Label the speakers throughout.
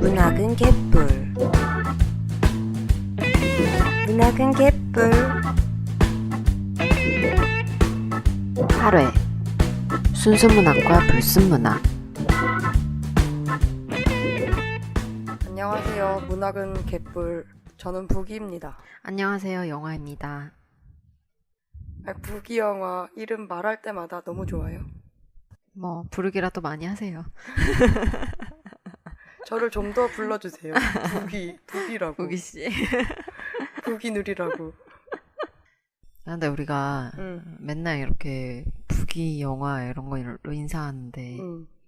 Speaker 1: 문학은 개뿔. 문학은 개뿔.
Speaker 2: 8회 순수문학과 불순문학.
Speaker 1: 안녕하세요. 문학은 개뿔. 저는 부기입니다.
Speaker 2: 안녕하세요, 영화입니다.
Speaker 1: 부기 영화 이름 말할 때마다 너무 좋아요.
Speaker 2: 뭐 부르기라도 많이 하세요.
Speaker 1: 저를 좀 더 불러주세요. 부기라고.
Speaker 2: 부기씨.
Speaker 1: 부기누리라고.
Speaker 2: 근데 우리가 맨날 이렇게 부기 영화 이런 걸로 인사하는데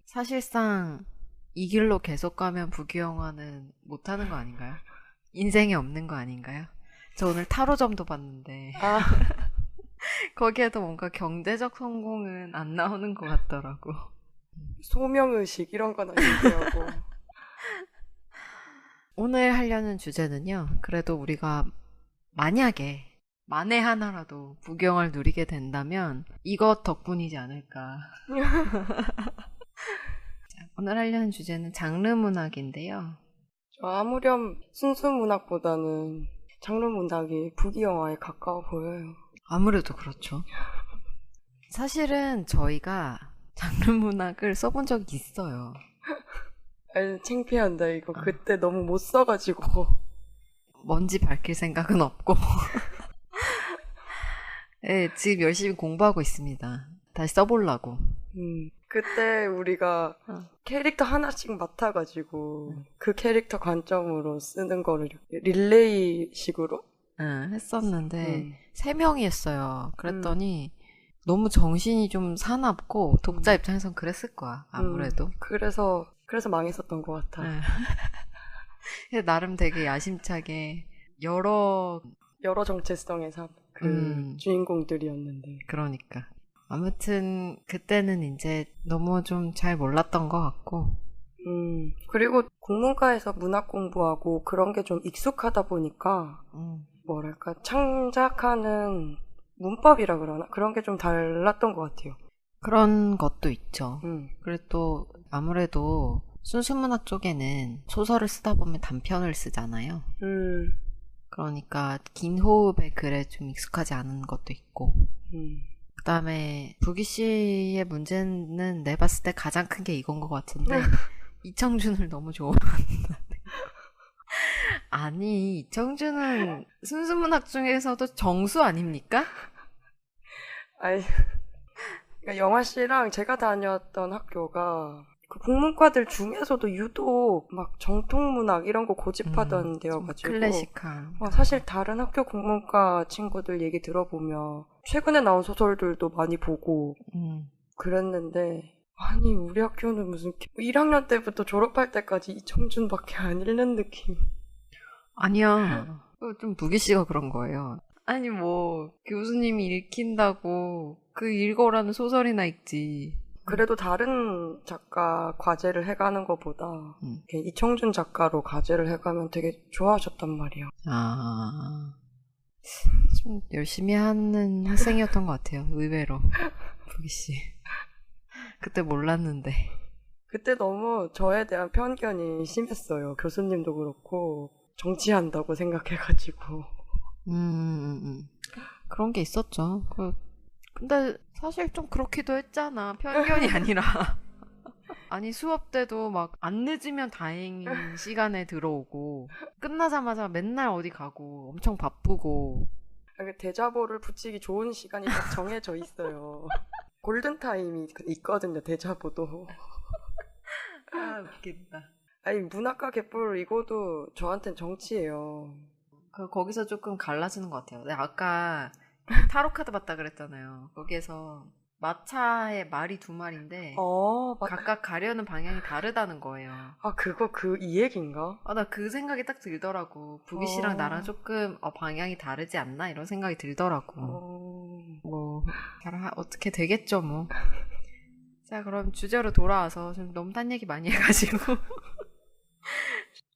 Speaker 2: 사실상 이 길로 계속 가면 부기 영화는 못하는 거 아닌가요? 인생에 없는 거 아닌가요? 저 오늘 타로점도 봤는데 거기에도 뭔가 경제적 성공은 안 나오는 것 같더라고.
Speaker 1: 소명의식 이런 건 아닌데요.
Speaker 2: 오늘 하려는 주제는요, 그래도 우리가 만약에 만에 하나라도 부경을 누리게 된다면 이것 덕분이지 않을까. 자, 오늘 하려는 주제는 장르 문학인데요.
Speaker 1: 저 아무렴 순수 문학보다는 장르 문학이 부기 영화에 가까워 보여요.
Speaker 2: 아무래도 그렇죠. 사실은 저희가 장르 문학을 써본 적이 있어요.
Speaker 1: 아니, 창피한다 이거. 그때 너무 못 써가지고.
Speaker 2: 뭔지 밝힐 생각은 없고. 네, 지금 열심히 공부하고 있습니다. 다시 써보려고.
Speaker 1: 그때 우리가 캐릭터 하나씩 맡아가지고 그 캐릭터 관점으로 쓰는 거를 릴레이 식으로
Speaker 2: 했었는데 3명이 했어요. 그랬더니 너무 정신이 좀 사납고 독자 입장에선 그랬을 거야, 아무래도.
Speaker 1: 그래서 망했었던 것 같아.
Speaker 2: 나름 되게 야심차게 여러
Speaker 1: 정체성의 주인공들이었는데.
Speaker 2: 그러니까 아무튼 그때는 이제 너무 좀 잘 몰랐던 것 같고.
Speaker 1: 그리고 국문과에서 문학 공부하고 그런 게 좀 익숙하다 보니까 뭐랄까 창작하는 문법이라 그러나 그런 게 좀 달랐던 것 같아요.
Speaker 2: 그런 것도 있죠. 그리고 또 아무래도 순수문학 쪽에는 소설을 쓰다 보면 단편을 쓰잖아요. 그러니까 긴 호흡의 글에 좀 익숙하지 않은 것도 있고. 그 다음에 부기 씨의 문제는 내 봤을 때 가장 큰 게 이건 것 같은데 이청준을 너무 좋아한다. 아니, 이청준은 순수문학 중에서도 정수 아닙니까?
Speaker 1: 아니, 그러니까 영화 씨랑 제가 다녔던 학교가 그 국문과들 중에서도 유독 막 정통문학 이런 거 고집하던 데여가지고
Speaker 2: 클래식한.
Speaker 1: 사실 다른 학교 국문과 친구들 얘기 들어보면 최근에 나온 소설들도 많이 보고 그랬는데 아니 우리 학교는 무슨 1학년 때부터 졸업할 때까지 이청준밖에 안 읽는 느낌.
Speaker 2: 아니야, 좀 부기 씨가 그런 거예요. 아니 뭐 교수님이 읽힌다고 그 읽어라는 소설이나 읽지.
Speaker 1: 그래도 다른 작가 과제를 해가는 것보다 이청준 작가로 과제를 해가면 되게 좋아하셨단 말이에요.
Speaker 2: 좀 열심히 하는 학생이었던 것 같아요, 의외로. 부기씨 그때 몰랐는데.
Speaker 1: 그때 너무 저에 대한 편견이 심했어요. 교수님도 그렇고 정치한다고 생각해가지고.
Speaker 2: 그런 게 있었죠. 근데 사실 좀 그렇기도 했잖아. 편견이 아니라. 아니 수업 때도 막 안 늦으면 다행인 시간에 들어오고 끝나자마자 맨날 어디 가고 엄청 바쁘고.
Speaker 1: 대자보를 붙이기 좋은 시간이 딱 정해져 있어요. 골든타임이 있거든요, 대자보도.
Speaker 2: 아, 웃긴다.
Speaker 1: 아니 문학과 개뿔 이거도 저한텐 정치예요.
Speaker 2: 거기서 조금 갈라지는 것 같아요. 내가 아까 타로 카드 봤다 그랬잖아요. 거기에서 마차의 말이 2마리인데 각각 가려는 방향이 다르다는 거예요.
Speaker 1: 이 얘기인가?
Speaker 2: 나 그 생각이 딱 들더라고. 부기 씨랑 나랑 조금 방향이 다르지 않나 이런 생각이 들더라고. 뭐 어떻게 되겠죠 뭐. 자, 그럼 주제로 돌아와서 좀 너무 딴 얘기 많이 해가지고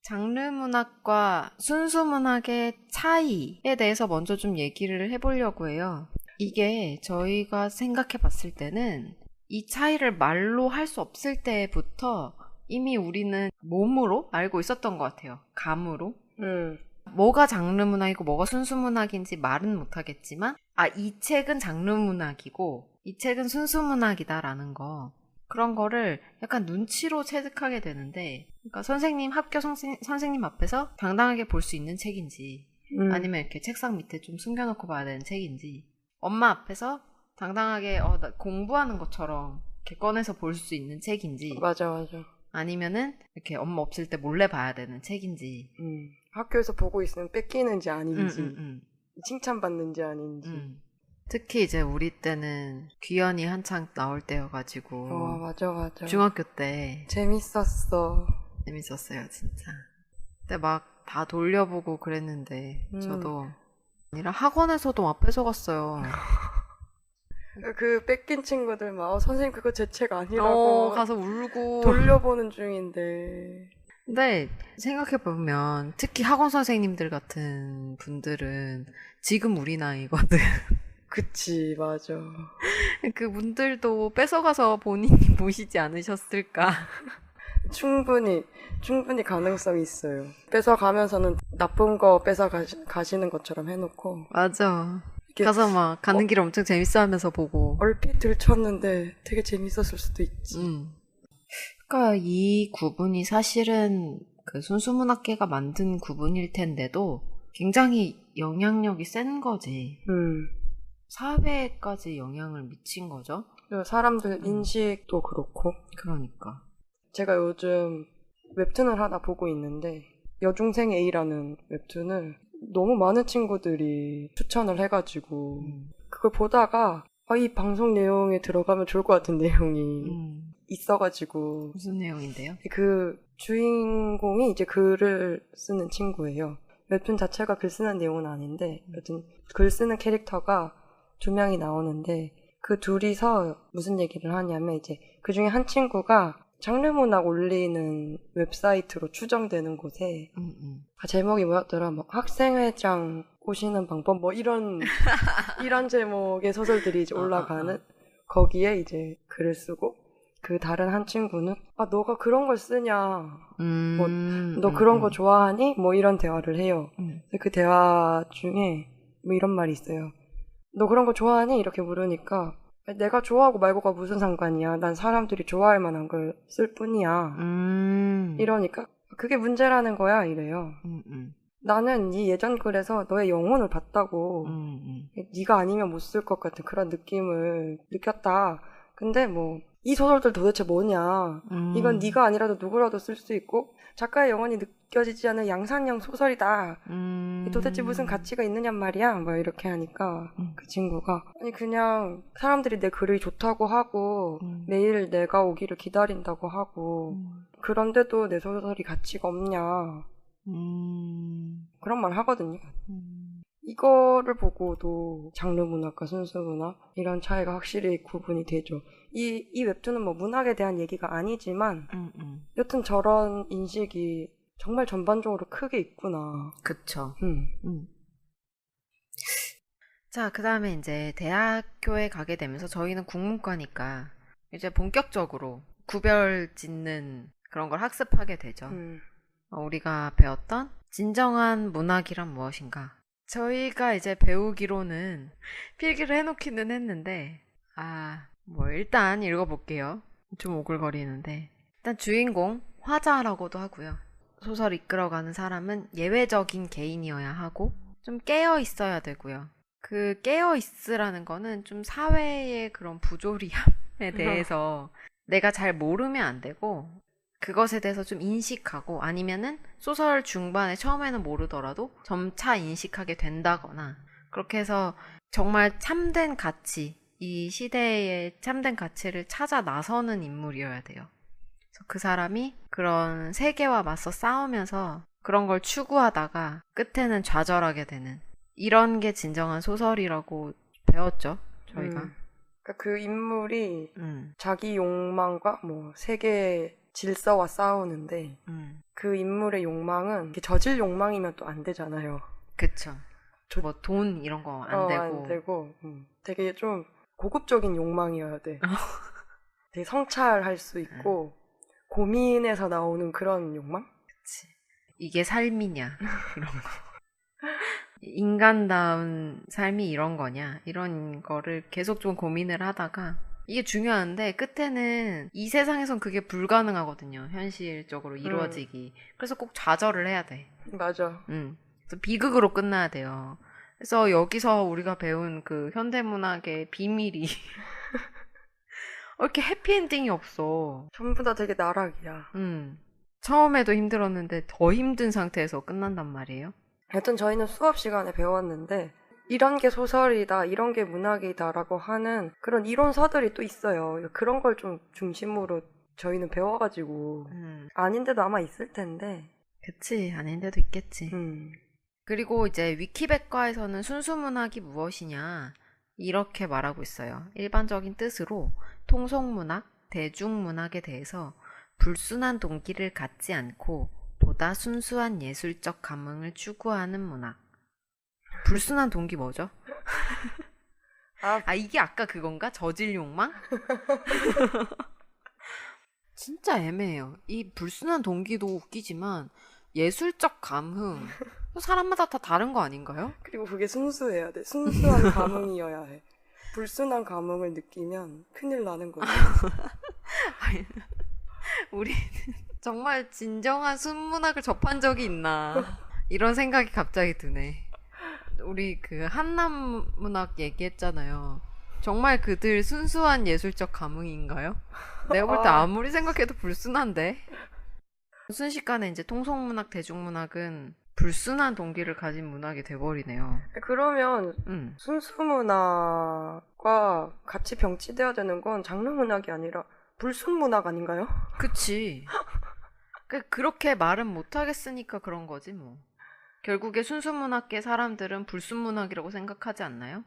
Speaker 2: 장르 문학과 순수 문학의 차이에 대해서 먼저 좀 얘기를 해보려고 해요. 이게 저희가 생각해 봤을 때는 이 차이를 말로 할 수 없을 때부터 이미 우리는 몸으로 알고 있었던 것 같아요. 감으로. 뭐가 장르문학이고 뭐가 순수문학인지 말은 못하겠지만 이 책은 장르문학이고 이 책은 순수문학이다라는 거, 그런 거를 약간 눈치로 체득하게 되는데, 그러니까 학교 선생님 앞에서 당당하게 볼 수 있는 책인지 아니면 이렇게 책상 밑에 좀 숨겨놓고 봐야 되는 책인지, 엄마 앞에서 당당하게 나 공부하는 것처럼 이렇게 꺼내서 볼 수 있는 책인지,
Speaker 1: 맞아.
Speaker 2: 아니면은 이렇게 엄마 없을 때 몰래 봐야 되는 책인지,
Speaker 1: 학교에서 보고 있으면 뺏기는지 아닌지, 칭찬받는지 아닌지.
Speaker 2: 특히 이제 우리 때는 귀연이 한창 나올 때여가지고.
Speaker 1: 맞아.
Speaker 2: 중학교 때
Speaker 1: 재밌었어요
Speaker 2: 진짜. 그때 막 다 돌려보고 그랬는데 저도 아니라 학원에서도 막 뺏어갔어요.
Speaker 1: 그 뺏긴 친구들 막 선생님 그거 제 책 아니라고
Speaker 2: 가서 울고
Speaker 1: 돌려보는 중인데.
Speaker 2: 근데 생각해보면 특히 학원 선생님들 같은 분들은 지금 우리 나이거든.
Speaker 1: 그치, 맞아.
Speaker 2: 그분들도 뺏어가서 본인이 보시지 않으셨을까.
Speaker 1: 충분히 가능성이 있어요. 뺏어가면서는 나쁜 거 뺏어가시는 것처럼 해놓고.
Speaker 2: 맞아. 가서 막 가는 길 엄청 재밌어 하면서 보고.
Speaker 1: 얼핏 들쳤는데 되게 재밌었을 수도 있지.
Speaker 2: 그러니까 이 구분이 사실은 그 순수문학계가 만든 구분일 텐데도 굉장히 영향력이 센 거지. 사회에까지 영향을 미친 거죠.
Speaker 1: 사람들 인식도 그렇고.
Speaker 2: 그러니까.
Speaker 1: 제가 요즘 웹툰을 하나 보고 있는데 여중생 A라는 웹툰을 너무 많은 친구들이 추천을 해가지고 그걸 보다가 이 방송 내용에 들어가면 좋을 것 같은 내용이 있어가지고.
Speaker 2: 무슨 내용인데요?
Speaker 1: 그 주인공이 이제 글을 쓰는 친구예요. 웹툰 자체가 글 쓰는 내용은 아닌데 여튼 글 쓰는 캐릭터가 2명이 나오는데 그 둘이서 무슨 얘기를 하냐면 이제 그 중에 한 친구가 장르문학 올리는 웹사이트로 추정되는 곳에 제목이 뭐였더라? 뭐 학생회장 꼬시는 방법 뭐 이런 제목의 소설들이 이제 올라가는 거기에 이제 글을 쓰고, 그 다른 한 친구는 너가 그런 걸 쓰냐, 뭐 너 그런 거 좋아하니? 뭐 이런 대화를 해요. 그 대화 중에 뭐 이런 말이 있어요. 너 그런 거 좋아하니? 이렇게 물으니까 내가 좋아하고 말고가 무슨 상관이야. 난 사람들이 좋아할 만한 걸 쓸 뿐이야. 이러니까 그게 문제라는 거야 이래요. 나는 네 예전 글에서 너의 영혼을 봤다고. 네가 아니면 못 쓸 것 같은 그런 느낌을 느꼈다. 근데 뭐 이 소설들 도대체 뭐냐. 이건 네가 아니라도 누구라도 쓸 수 있고 작가의 영혼이 느껴지지 않는 양산형 소설이다. 도대체 무슨 가치가 있느냔 말이야. 뭐 이렇게 하니까 그 친구가 아니 그냥 사람들이 내 글이 좋다고 하고 매일 내가 오기를 기다린다고 하고 그런데도 내 소설이 가치가 없냐. 그런 말 하거든요. 이거를 보고도 장르문학과 순수문학 이런 차이가 확실히 구분이 되죠. 이 웹툰은 뭐 문학에 대한 얘기가 아니지만 여튼 저런 인식이 정말 전반적으로 크게 있구나.
Speaker 2: 그쵸. 자, 그 다음에 이제 대학교에 가게 되면서 저희는 국문과니까 이제 본격적으로 구별 짓는 그런 걸 학습하게 되죠. 우리가 배웠던 진정한 문학이란 무엇인가. 저희가 이제 배우기로는 필기를 해놓기는 했는데 뭐 일단 읽어볼게요. 좀 오글거리는데 일단 주인공 화자라고도 하고요. 소설 이끌어가는 사람은 예외적인 개인이어야 하고 좀 깨어 있어야 되고요. 그 깨어 있으라는 거는 좀 사회의 그런 부조리함에 대해서 내가 잘 모르면 안 되고 그것에 대해서 좀 인식하고 아니면은 소설 중반에 처음에는 모르더라도 점차 인식하게 된다거나 그렇게 해서 정말 참된 가치, 이 시대의 참된 가치를 찾아 나서는 인물이어야 돼요. 그래서 그 사람이 그런 세계와 맞서 싸우면서 그런 걸 추구하다가 끝에는 좌절하게 되는 이런 게 진정한 소설이라고 배웠죠, 저희가.
Speaker 1: 그러니까 그 인물이 자기 욕망과 뭐 세계 질서와 싸우는데 그 인물의 욕망은 저질 욕망이면 또 안 되잖아요.
Speaker 2: 그쵸. 뭐 돈 이런 거 안
Speaker 1: 되고 되게 좀 고급적인 욕망이어야 돼. 되게 성찰할 수 있고 고민에서 나오는 그런 욕망?
Speaker 2: 그치. 이게 삶이냐 이런 거. 인간다운 삶이 이런 거냐 이런 거를 계속 좀 고민을 하다가 이게 중요한데 끝에는 이 세상에선 그게 불가능하거든요. 현실적으로 이루어지기. 그래서 꼭 좌절을 해야 돼.
Speaker 1: 맞아.
Speaker 2: 그래서 비극으로 끝나야 돼요. 그래서 여기서 우리가 배운 그 현대문학의 비밀이 이렇게 해피엔딩이 없어.
Speaker 1: 전부 다 되게 나락이야.
Speaker 2: 처음에도 힘들었는데 더 힘든 상태에서 끝난단 말이에요.
Speaker 1: 하여튼 저희는 수업 시간에 배웠는데 이런 게 소설이다, 이런 게 문학이다라고 하는 그런 이론서들이 또 있어요. 그런 걸 좀 중심으로 저희는 배워가지고 아닌데도 아마 있을 텐데.
Speaker 2: 그치, 아닌데도 있겠지. 그리고 이제 위키백과에서는 순수문학이 무엇이냐 이렇게 말하고 있어요. 일반적인 뜻으로 통속문학, 대중문학에 대해서 불순한 동기를 갖지 않고 보다 순수한 예술적 감흥을 추구하는 문학. 불순한 동기 뭐죠? 이게 아까 그건가? 저질 욕망? 진짜 애매해요. 이 불순한 동기도 웃기지만 예술적 감흥 사람마다 다 다른 거 아닌가요?
Speaker 1: 그리고 그게 순수해야 돼. 순수한 감흥이어야 해. 불순한 감흥을 느끼면 큰일 나는 거지.
Speaker 2: 우리는 정말 진정한 순문학을 접한 적이 있나 이런 생각이 갑자기 드네. 우리 그 한남문학 얘기했잖아요. 정말 그들 순수한 예술적 감흥인가요? 내가 볼 때 아무리 생각해도 불순한데. 순식간에 이제 통속문학, 대중문학은 불순한 동기를 가진 문학이 돼버리네요.
Speaker 1: 그러면 순수문학과 같이 병치돼야 되는 건 장르문학이 아니라 불순문학 아닌가요?
Speaker 2: 그치. 그렇게 말은 못하겠으니까 그런 거지 뭐. 결국에 순수문학계 사람들은 불순문학이라고 생각하지 않나요?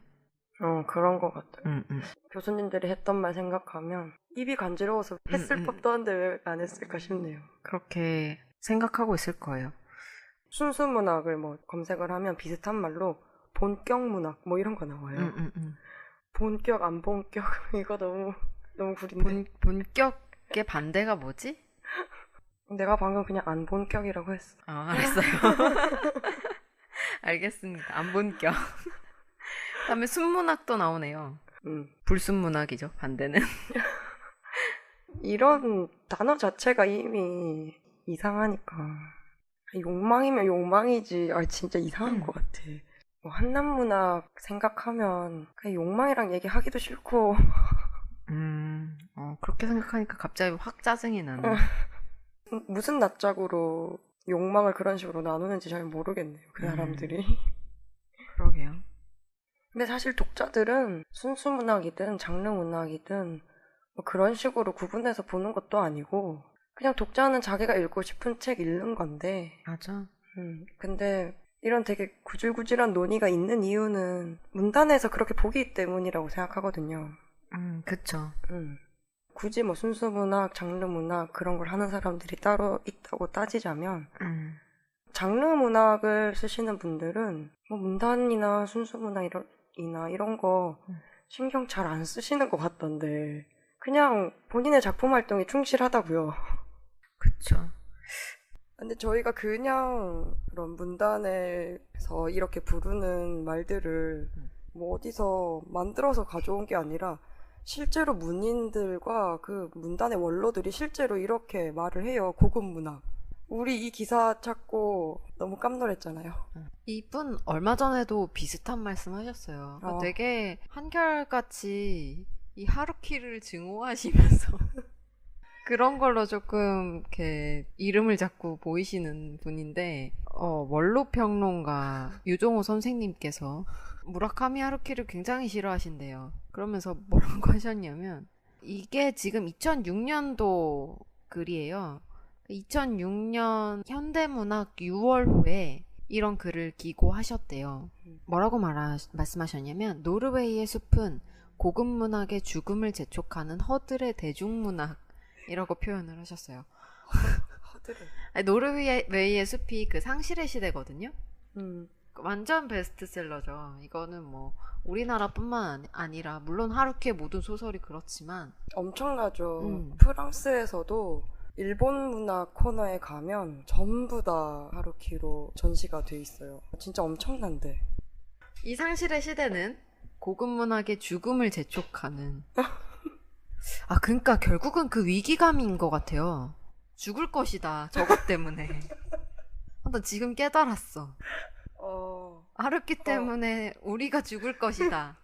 Speaker 1: 그런 것 같아요. 교수님들이 했던 말 생각하면 입이 간지러워서 했을 법도 한데 왜 안 했을까 싶네요.
Speaker 2: 그렇게 생각하고 있을 거예요.
Speaker 1: 순수문학을 뭐 검색을 하면 비슷한 말로 본격문학 뭐 이런 거 나와요. 본격, 안 본격 이거 너무 구린데.
Speaker 2: 본격의 반대가 뭐지?
Speaker 1: 내가 방금 그냥 안 본격이라고 했어.
Speaker 2: 알았어요. 알겠습니다. 안 본격. 그다음에 순문학도 나오네요. 불순문학이죠. 반대는.
Speaker 1: 이런 단어 자체가 이미 이상하니까. 욕망이면 욕망이지. 진짜 이상한 것 같아. 뭐 한남문학 생각하면 그냥 욕망이랑 얘기하기도 싫고.
Speaker 2: 그렇게 생각하니까 갑자기 확 짜증이 나네.
Speaker 1: 무슨 낯짝으로 욕망을 그런 식으로 나누는지 잘 모르겠네요. 그 사람들이.
Speaker 2: 그러게요.
Speaker 1: 근데 사실 독자들은 순수문학이든 장르문학이든 뭐 그런 식으로 구분해서 보는 것도 아니고 그냥 독자는 자기가 읽고 싶은 책 읽는 건데.
Speaker 2: 맞아.
Speaker 1: 근데 이런 되게 구질구질한 논의가 있는 이유는 문단에서 그렇게 보기 때문이라고 생각하거든요.
Speaker 2: 그쵸.
Speaker 1: 굳이 뭐 순수문학, 장르문학 그런 걸 하는 사람들이 따로 있다고 따지자면 장르문학을 쓰시는 분들은 뭐 문단이나 순수문학이나 이런 거 신경 잘 안 쓰시는 것 같던데 그냥 본인의 작품 활동에 충실하다고요.
Speaker 2: 그쵸.
Speaker 1: 근데 저희가 그냥 그런 문단에서 이렇게 부르는 말들을 뭐 어디서 만들어서 가져온 게 아니라 실제로 문인들과 그 문단의 원로들이 실제로 이렇게 말을 해요. 고급 문학. 우리 이 기사 찾고 너무 깜놀했잖아요.
Speaker 2: 이분 얼마 전에도 비슷한 말씀 하셨어요. 되게 한결같이 이 하루키를 증오하시면서 그런 걸로 조금 이렇게 이름을 자꾸 보이시는 분인데 원로평론가 유종호 선생님께서 무라카미 하루키를 굉장히 싫어하신대요. 그러면서 뭐라고 하셨냐면 이게 지금 2006년도 글이에요. 2006년 현대문학 6월호에 이런 글을 기고하셨대요. 뭐라고 말씀하셨냐면 노르웨이의 숲은 고급 문학의 죽음을 재촉하는 허들의 대중문학이라고 표현을 하셨어요. 허들의. 노르웨이의 숲이 그 상실의 시대거든요. 완전 베스트셀러죠. 이거는 뭐 우리나라뿐만 아니라 물론 하루키의 모든 소설이 그렇지만
Speaker 1: 엄청나죠. 프랑스에서도 일본 문화 코너에 가면 전부 다 하루키로 전시가 돼 있어요. 진짜 엄청난데.
Speaker 2: 이 상실의 시대는 고급 문학의 죽음을 재촉하는. 그러니까 결국은 그 위기감인 것 같아요. 죽을 것이다, 저것 때문에. 나 지금 깨달았어. 하루키 때문에 우리가 죽을 것이다.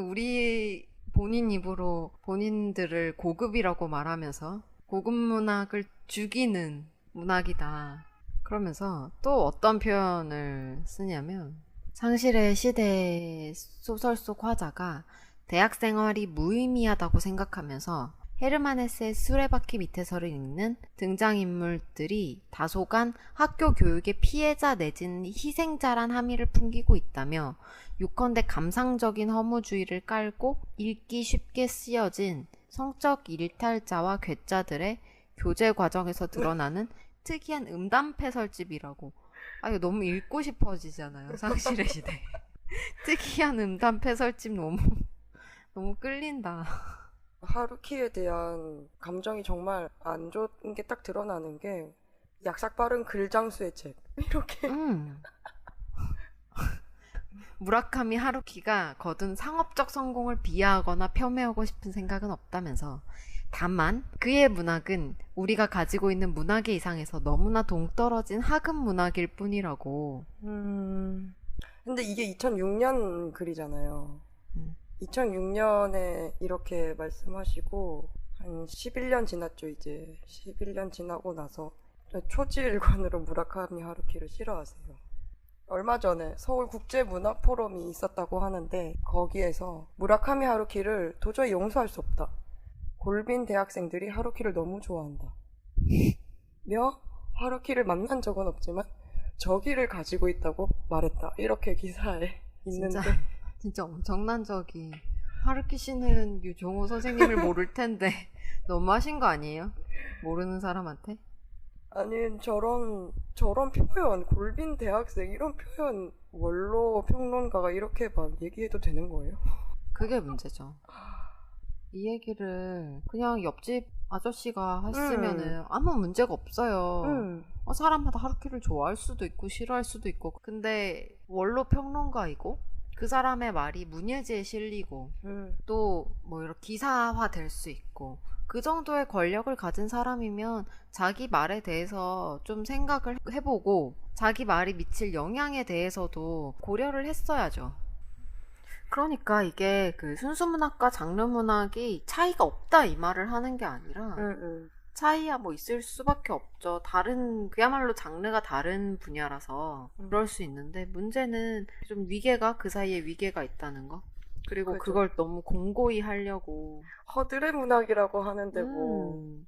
Speaker 2: 우리 본인 입으로 본인들을 고급이라고 말하면서 고급 문학을 죽이는 문학이다. 그러면서 또 어떤 표현을 쓰냐면, 상실의 시대 소설 속 화자가 대학 생활이 무의미하다고 생각하면서 헤르만 헤세의 수레바퀴 밑에서를 읽는 등장인물들이 다소간 학교 교육의 피해자 내지는 희생자란 함의를 풍기고 있다며, 요컨대 감상적인 허무주의를 깔고 읽기 쉽게 쓰여진 성적 일탈자와 괴짜들의 교제 과정에서 드러나는 특이한 음담패설집이라고. 이거 너무 읽고 싶어지잖아요. 상실의 시대. 특이한 음담패설집 너무 끌린다.
Speaker 1: 하루키에 대한 감정이 정말 안 좋은 게 딱 드러나는 게 약삭 빠른 글장수의 책. 이렇게.
Speaker 2: 무라카미 하루키가 거둔 상업적 성공을 비하하거나 폄훼하고 싶은 생각은 없다면서, 다만 그의 문학은 우리가 가지고 있는 문학의 이상에서 너무나 동떨어진 하급 문학일 뿐이라고.
Speaker 1: 근데 이게 2006년 글이잖아요. 2006년에 이렇게 말씀하시고 한 11년 지났죠. 이제 11년 지나고 나서 초지일관으로 무라카미 하루키를 싫어하세요. 얼마 전에 서울 국제문학포럼이 있었다고 하는데 거기에서 무라카미 하루키를 도저히 용서할 수 없다. 골빈 대학생들이 하루키를 너무 좋아한다. 며 하루키를 만난 적은 없지만 저기를 가지고 있다고 말했다. 이렇게 기사에 있는데
Speaker 2: 진짜 엄청난 적이. 하루키 씨는 유종호 선생님을 모를 텐데 너무하신 거 아니에요? 모르는 사람한테?
Speaker 1: 아니 저런 표현, 골빈 대학생 이런 표현 원로 평론가가 이렇게 막 얘기해도 되는 거예요?
Speaker 2: 그게 문제죠. 이 얘기를 그냥 옆집 아저씨가 했으면은 아무 문제가 없어요. 사람마다 하루키를 좋아할 수도 있고 싫어할 수도 있고. 근데 원로 평론가이고 그 사람의 말이 문예지에 실리고 또 뭐 이렇게 기사화 될 수 있고, 그 정도의 권력을 가진 사람이면 자기 말에 대해서 좀 생각을 해보고 자기 말이 미칠 영향에 대해서도 고려를 했어야죠. 그러니까 이게 그 순수문학과 장르문학이 차이가 없다 이 말을 하는 게 아니라 차이야 뭐 있을 수밖에 없죠. 그야말로 장르가 다른 분야라서 그럴 수 있는데, 문제는 좀 그 사이에 위계가 있다는 거. 그리고 그죠. 그걸 너무 공고히 하려고.
Speaker 1: 허드렛 문학이라고 하는데 뭐.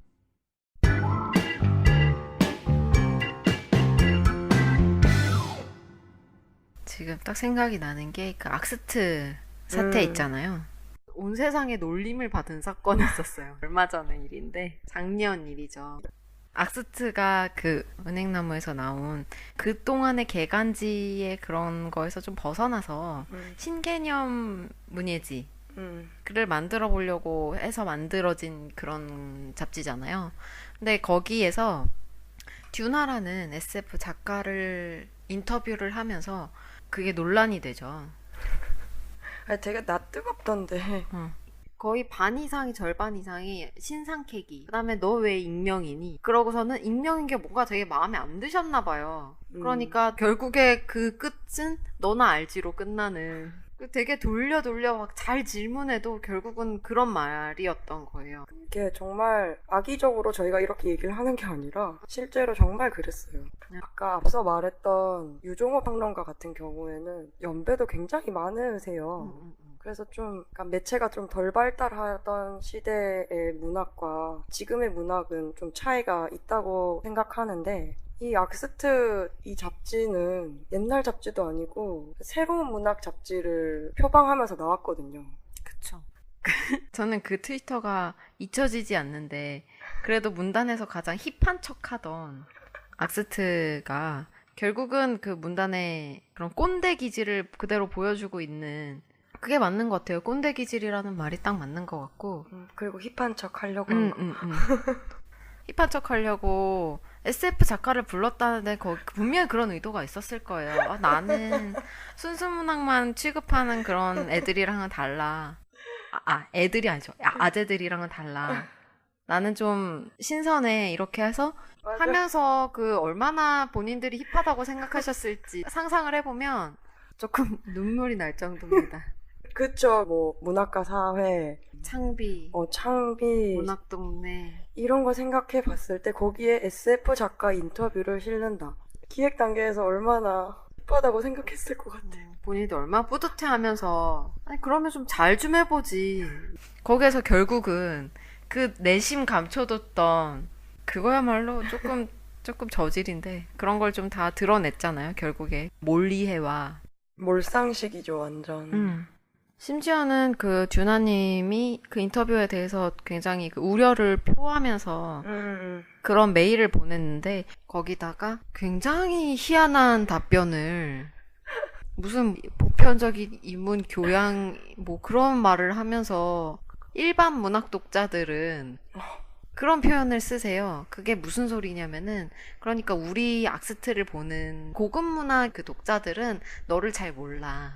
Speaker 2: 지금 딱 생각이 나는 게 그 악스트 사태 있잖아요. 온 세상에 놀림을 받은 사건이 있었어요. 얼마 전의 일인데, 작년 일이죠. 악스트가 그 은행나무에서 나온 그 동안의 개간지의 그런 거에서 좀 벗어나서 신개념 문예지 를 만들어 보려고 해서 만들어진 그런 잡지잖아요. 근데 거기에서 듀나라는 SF 작가를 인터뷰를 하면서 그게 논란이 되죠.
Speaker 1: 되게 낯뜨겁던데.
Speaker 2: 거의 절반 이상이 신상캐기. 그 다음에 너 왜 익명이니? 그러고서는 익명인 게 뭔가 되게 마음에 안 드셨나 봐요. 그러니까 결국에 그 끝은 너나 알지로 끝나는. 되게 돌려 막 잘 질문해도 결국은 그런 말이었던 거예요.
Speaker 1: 이게 정말 악의적으로 저희가 이렇게 얘기를 하는 게 아니라 실제로 정말 그랬어요. 아까 앞서 말했던 유종호 평론가 같은 경우에는 연배도 굉장히 많으세요. 그래서 좀 매체가 좀 덜 발달하던 시대의 문학과 지금의 문학은 좀 차이가 있다고 생각하는데, 이 악스트 이 잡지는 옛날 잡지도 아니고 새로운 문학 잡지를 표방하면서 나왔거든요.
Speaker 2: 그쵸. 저는 그 트위터가 잊혀지지 않는데, 그래도 문단에서 가장 힙한 척하던 악스트가 결국은 그 문단의 그런 꼰대 기질을 그대로 보여주고 있는, 그게 맞는 것 같아요. 꼰대 기질이라는 말이 딱 맞는 것 같고.
Speaker 1: 그리고 힙한 척 하려고 한 거.
Speaker 2: 힙한 척 하려고 SF 작가를 불렀다는데 분명히 그런 의도가 있었을 거예요. 나는 순수문학만 취급하는 그런 애들이랑은 달라. 애들이 아니죠. 아재들이랑은 달라. 나는 좀 신선해. 이렇게 해서
Speaker 1: 맞아.
Speaker 2: 하면서 얼마나 본인들이 힙하다고 생각하셨을지 상상을 해보면 조금 눈물이 날 정도입니다.
Speaker 1: 그쵸. 뭐 문학과 사회,
Speaker 2: 창비, 문학동네
Speaker 1: 이런 거 생각해 봤을 때 거기에 SF 작가 인터뷰를 실는다. 기획 단계에서 얼마나 힙하다고 생각했을 것 같아.
Speaker 2: 본인도 얼마나 뿌듯해하면서 아니 그러면 좀 잘 좀 해보지. 거기에서 결국은 그 내심 감춰뒀던 그거야말로 조금 저질인데 그런 걸 좀 다 드러냈잖아요. 결국에 몰리해와
Speaker 1: 몰상식이죠, 완전.
Speaker 2: 심지어는 듀나님이 그 인터뷰에 대해서 굉장히 우려를 표하면서 그런 메일을 보냈는데 거기다가 굉장히 희한한 답변을 무슨 보편적인 인문 교양 뭐 그런 말을 하면서 일반 문학 독자들은 그런 표현을 쓰세요. 그게 무슨 소리냐면은 그러니까 우리 악스트를 보는 고급 문학 독자들은 너를 잘 몰라.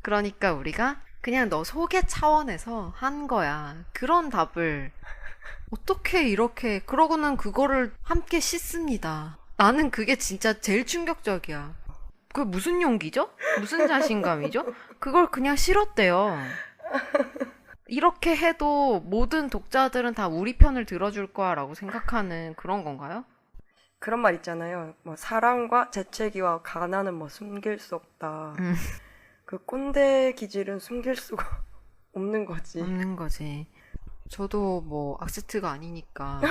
Speaker 2: 그러니까 우리가 그냥 너 소개 차원에서 한 거야. 그런 답을 어떻게 이렇게 그러고는 그거를 함께 씻습니다. 나는 그게 진짜 제일 충격적이야. 그게 무슨 용기죠? 무슨 자신감이죠? 그걸 그냥 실었대요. 이렇게 해도 모든 독자들은 다 우리 편을 들어줄 거야 라고 생각하는 그런 건가요?
Speaker 1: 그런 말 있잖아요. 뭐 사랑과 재채기와 가난은 뭐 숨길 수 없다. 그 꼰대 기질은 숨길 수가 없는 거지.
Speaker 2: 없는 거지. 저도 뭐 악스트가 아니니까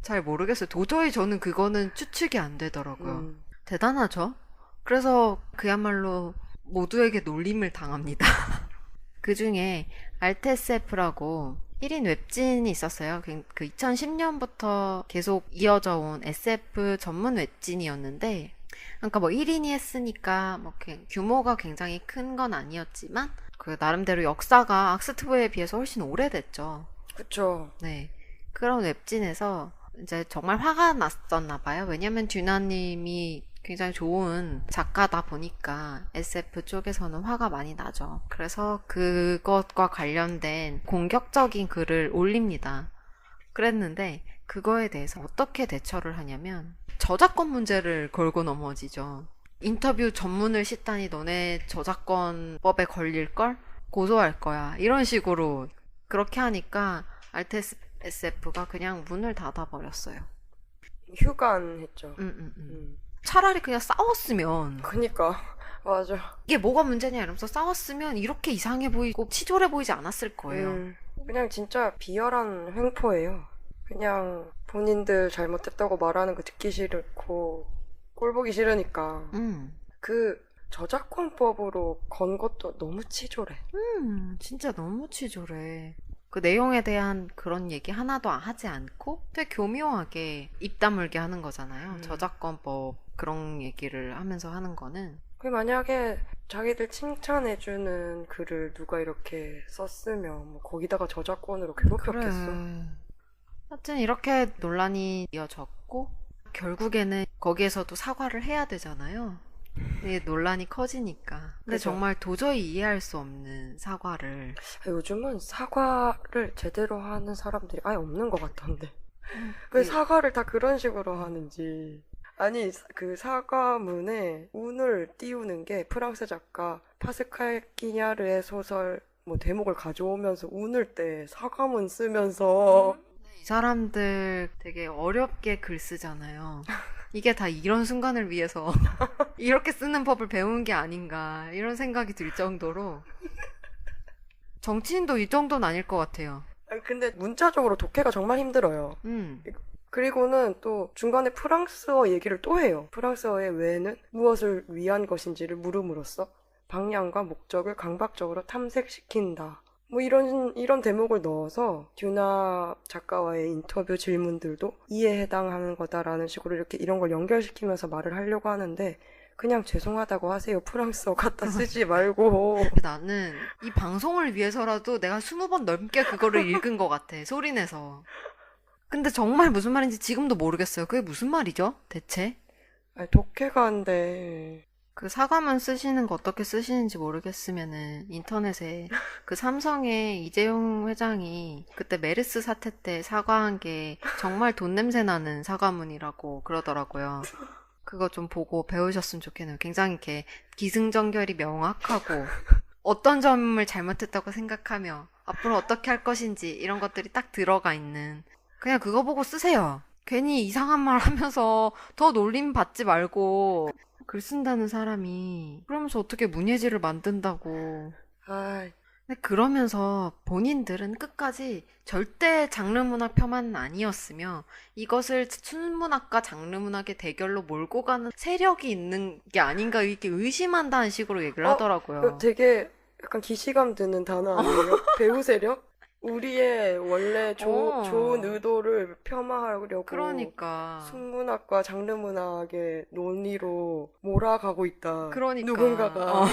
Speaker 2: 잘 모르겠어요. 도저히 저는 그거는 추측이 안 되더라고요. 대단하죠? 그래서 그야말로 모두에게 놀림을 당합니다. 그 중에 알테스F라고 1인 웹진이 있었어요. 그 2010년부터 계속 이어져 온 SF 전문 웹진이었는데 그러니까 뭐 1인이 했으니까 뭐 규모가 굉장히 큰 건 아니었지만 그 나름대로 역사가 악스트부에 비해서 훨씬 오래됐죠.
Speaker 1: 그쵸.
Speaker 2: 네. 그런 웹진에서 이제 정말 화가 났었나 봐요. 왜냐면 듀나님이 굉장히 좋은 작가다 보니까 SF 쪽에서는 화가 많이 나죠. 그래서 그것과 관련된 공격적인 글을 올립니다. 그랬는데 그거에 대해서 어떻게 대처를 하냐면 저작권 문제를 걸고 넘어지죠. 인터뷰 전문을 씻다니 너네 저작권법에 걸릴걸? 고소할 거야. 이런 식으로 그렇게 하니까 알테스F가 그냥 문을 닫아버렸어요.
Speaker 1: 휴관했죠.
Speaker 2: 차라리 그냥 싸웠으면.
Speaker 1: 그니까 맞아.
Speaker 2: 이게 뭐가 문제냐 이러면서 싸웠으면 이렇게 이상해 보이고 치졸해 보이지 않았을 거예요.
Speaker 1: 그냥 진짜 비열한 횡포예요. 그냥 본인들 잘못했다고 말하는 거 듣기 싫고 꼴 보기 싫으니까. 그 저작권법으로 건 것도 너무 치졸해.
Speaker 2: 진짜 너무 치졸해. 그 내용에 대한 그런 얘기 하나도 하지 않고 되게 교묘하게 입 다물게 하는 거잖아요. 저작권법 그런 얘기를 하면서 하는 거는.
Speaker 1: 그 만약에 자기들 칭찬해주는 글을 누가 이렇게 썼으면 뭐 거기다가 저작권으로 괴롭혔겠어. 그래.
Speaker 2: 하여튼 이렇게 논란이 이어졌고 결국에는 거기에서도 사과를 해야 되잖아요. 논란이 커지니까. 근데
Speaker 1: 그쵸?
Speaker 2: 정말 도저히 이해할 수 없는 사과를.
Speaker 1: 요즘은 사과를 제대로 하는 사람들이 아예 없는 것 같던데. 왜 사과를 다 그런 식으로 하는지. 아니, 그 사과문에 운을 띄우는 게 프랑스 작가 파스칼 끼냐르의 소설 뭐 대목을 가져오면서 운을 때 사과문 쓰면서
Speaker 2: 이 사람들 되게 어렵게 글 쓰잖아요. 이게 다 이런 순간을 위해서 이렇게 쓰는 법을 배운 게 아닌가 이런 생각이 들 정도로 정치인도 이 정도는 아닐 것 같아요.
Speaker 1: 근데 문자적으로 독해가 정말 힘들어요. 그리고는 또 중간에 프랑스어 얘기를 또 해요. 프랑스어의 왜는 무엇을 위한 것인지를 물음으로써 방향과 목적을 강박적으로 탐색시킨다. 뭐 이런 대목을 넣어서 듀나 작가와의 인터뷰 질문들도 이에 해당하는 거다라는 식으로 이렇게 이런 걸 연결시키면서 말을 하려고 하는데 그냥 죄송하다고 하세요. 프랑스어 갖다 쓰지 말고.
Speaker 2: 나는 이 방송을 위해서라도 내가 20번 넘게 그거를 읽은 것 같아. 소리내서. 근데 정말 무슨 말인지 지금도 모르겠어요. 그게 무슨 말이죠, 대체?
Speaker 1: 아니, 독해가인데.
Speaker 2: 그 사과문 쓰시는 거 어떻게 쓰시는지 모르겠으면은 인터넷에 그 삼성의 이재용 회장이 그때 메르스 사태 때 사과한 게 정말 돈 냄새 나는 사과문이라고 그러더라고요. 그거 좀 보고 배우셨으면 좋겠네요. 굉장히 이렇게 기승전결이 명확하고 어떤 점을 잘못했다고 생각하며 앞으로 어떻게 할 것인지 이런 것들이 딱 들어가 있는, 그냥 그거 보고 쓰세요. 괜히 이상한 말 하면서 더 놀림 받지 말고. 글 쓴다는 사람이 그러면서 어떻게 문예지를 만든다고. 근데 그러면서 본인들은 끝까지 절대 장르문학 폄하는 아니었으며 이것을 순문학과 장르문학의 대결로 몰고 가는 세력이 있는 게 아닌가 이렇게 의심한다는 식으로 얘기를 하더라고요.
Speaker 1: 되게 약간 기시감 드는 단어 아니에요? 배우 세력? 우리의 원래 좋은 의도를 폄하하려고
Speaker 2: 그러니까
Speaker 1: 순문학과 장르문학의 논의로 몰아가고 있다.
Speaker 2: 그러니까
Speaker 1: 누군가가.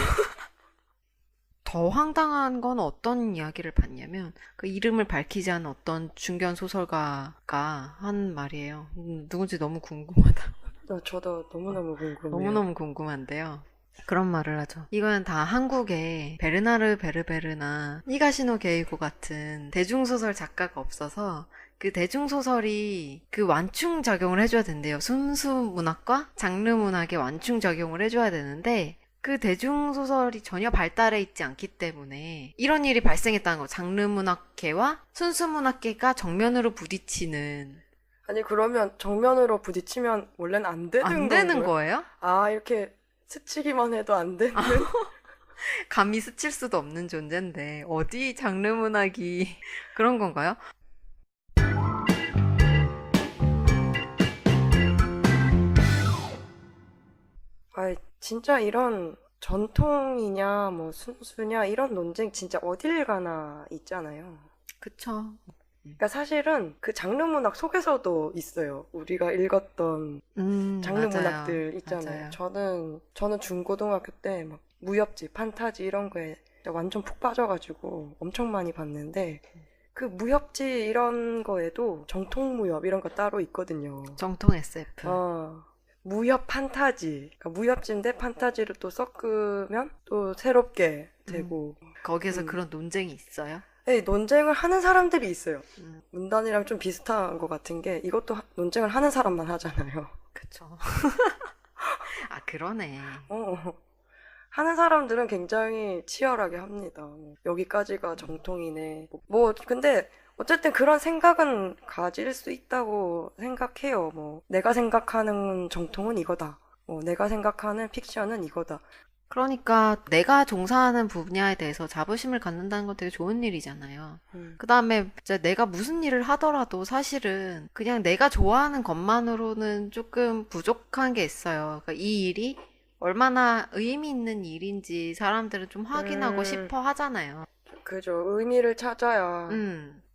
Speaker 2: 더 황당한 건 어떤 이야기를 봤냐면 그 이름을 밝히지 않은 어떤 중견 소설가가 한 말이에요. 누군지 너무 궁금하다.
Speaker 1: 저도 너무너무 궁금해요.
Speaker 2: 너무너무 궁금한데요. 그런 말을 하죠. 이거는 다 한국에 베르나르 베르베르나 히가시노 게이고 같은 대중소설 작가가 없어서 그 대중소설이 그 완충작용을 해줘야 된대요. 순수문학과 장르문학의 완충작용을 해줘야 되는데 그 대중소설이 전혀 발달해 있지 않기 때문에 이런 일이 발생했다는 거. 장르문학계와 순수문학계가 정면으로 부딪히는.
Speaker 1: 아니 그러면 정면으로 부딪히면 원래는 안 되는
Speaker 2: 거예요?
Speaker 1: 아 이렇게 스치기만 해도 안 되는?
Speaker 2: 감히 스칠 수도 없는 존재인데 어디 장르문학이 그런 건가요?
Speaker 1: 진짜 이런 전통이냐 뭐 순수냐 이런 논쟁 진짜 어딜 가나 있잖아요.
Speaker 2: 그쵸.
Speaker 1: 그러니까 사실은 그 장르문학 속에서도 있어요. 우리가 읽었던 장르문학들 있잖아요.
Speaker 2: 맞아요.
Speaker 1: 저는 중고등학교 때 막 무협지, 판타지 이런 거에 완전 푹 빠져가지고 엄청 많이 봤는데 그 무협지 이런 거에도 정통무협 이런 거 따로 있거든요.
Speaker 2: 정통 SF.
Speaker 1: 무협 판타지. 그러니까 무협지인데 판타지를 또 섞으면 또 새롭게 되고.
Speaker 2: 거기에서 그런 논쟁이 있어요?
Speaker 1: 네, 논쟁을 하는 사람들이 있어요. 문단이랑 좀 비슷한 것 같은 게 이것도 논쟁을 하는 사람만 하잖아요.
Speaker 2: 그쵸. 아, 그러네.
Speaker 1: 하는 사람들은 굉장히 치열하게 합니다. 여기까지가 정통이네. 근데 어쨌든 그런 생각은 가질 수 있다고 생각해요. 내가 생각하는 정통은 이거다. 내가 생각하는 픽션은 이거다.
Speaker 2: 그러니까 내가 종사하는 분야에 대해서 자부심을 갖는다는 건 되게 좋은 일이잖아요. 그 다음에 내가 무슨 일을 하더라도 사실은 그냥 내가 좋아하는 것만으로는 조금 부족한 게 있어요. 그러니까 이 일이 얼마나 의미 있는 일인지 사람들은 좀 확인하고 싶어 하잖아요.
Speaker 1: 그죠. 의미를 찾아야.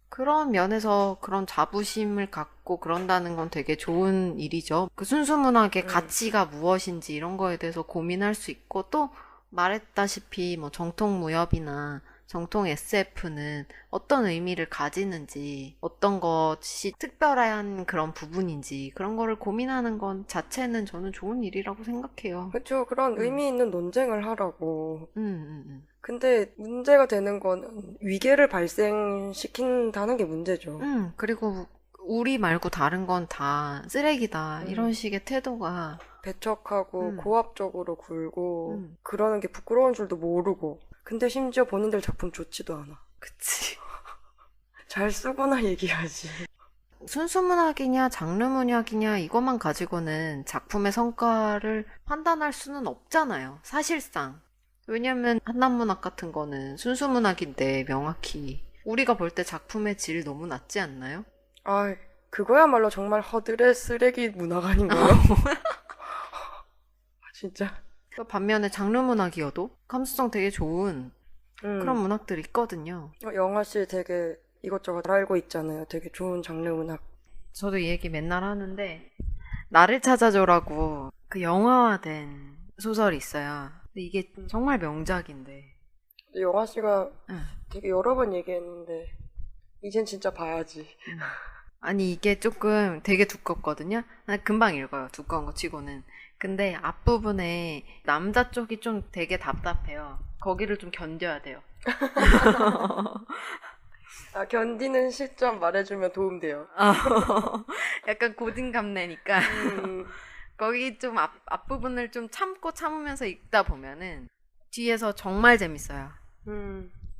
Speaker 2: 그런 면에서 그런 자부심을 갖고 그런다는 건 되게 좋은 일이죠. 그 순수문학의 가치가 무엇인지 이런 거에 대해서 고민할 수 있고, 또 말했다시피 뭐 정통 무협이나 정통 SF는 어떤 의미를 가지는지, 어떤 것이 특별한 그런 부분인지 그런 거를 고민하는 건 자체는 저는 좋은 일이라고 생각해요.
Speaker 1: 그렇죠. 그런 의미 있는 논쟁을 하라고. 근데 문제가 되는 건 위계를 발생시킨다는 게 문제죠.
Speaker 2: 그리고 우리 말고 다른 건 다 쓰레기다. 이런 식의 태도가.
Speaker 1: 배척하고 고압적으로 굴고 그러는 게 부끄러운 줄도 모르고. 근데 심지어 본인들 작품 좋지도 않아.
Speaker 2: 그치.
Speaker 1: 잘 쓰거나 얘기하지.
Speaker 2: 순수문학이냐 장르문학이냐 이것만 가지고는 작품의 성과를 판단할 수는 없잖아요. 사실상. 왜냐면 한남문학 같은 거는 순수문학인데 명확히 우리가 볼 때 작품의 질 너무 낮지 않나요?
Speaker 1: 그거야말로 정말 허들의 쓰레기 문학 아닌가요? 진짜.
Speaker 2: 반면에 장르문학이어도 감수성 되게 좋은 그런 문학들이 있거든요.
Speaker 1: 영화씨 되게 이것저것 알고 있잖아요. 되게 좋은 장르문학. 저도
Speaker 2: 이 얘기 맨날 하는데 나를 찾아줘라고 그 영화화된 소설이 있어요. 근데 이게 정말 명작인데
Speaker 1: 영화씨가 되게 여러 번 얘기했는데 이젠 진짜 봐야지.
Speaker 2: 아니 이게 조금 되게 두껍거든요. 금방 읽어요. 두꺼운 거 치고는. 근데 앞부분에 남자 쪽이 좀 되게 답답해요. 거기를 좀 견뎌야 돼요.
Speaker 1: 아, 견디는 시점 말해주면 도움돼요.
Speaker 2: 약간 고진감래니까 거기 좀 앞부분을 좀 참으면서 읽다 보면은 뒤에서 정말 재밌어요.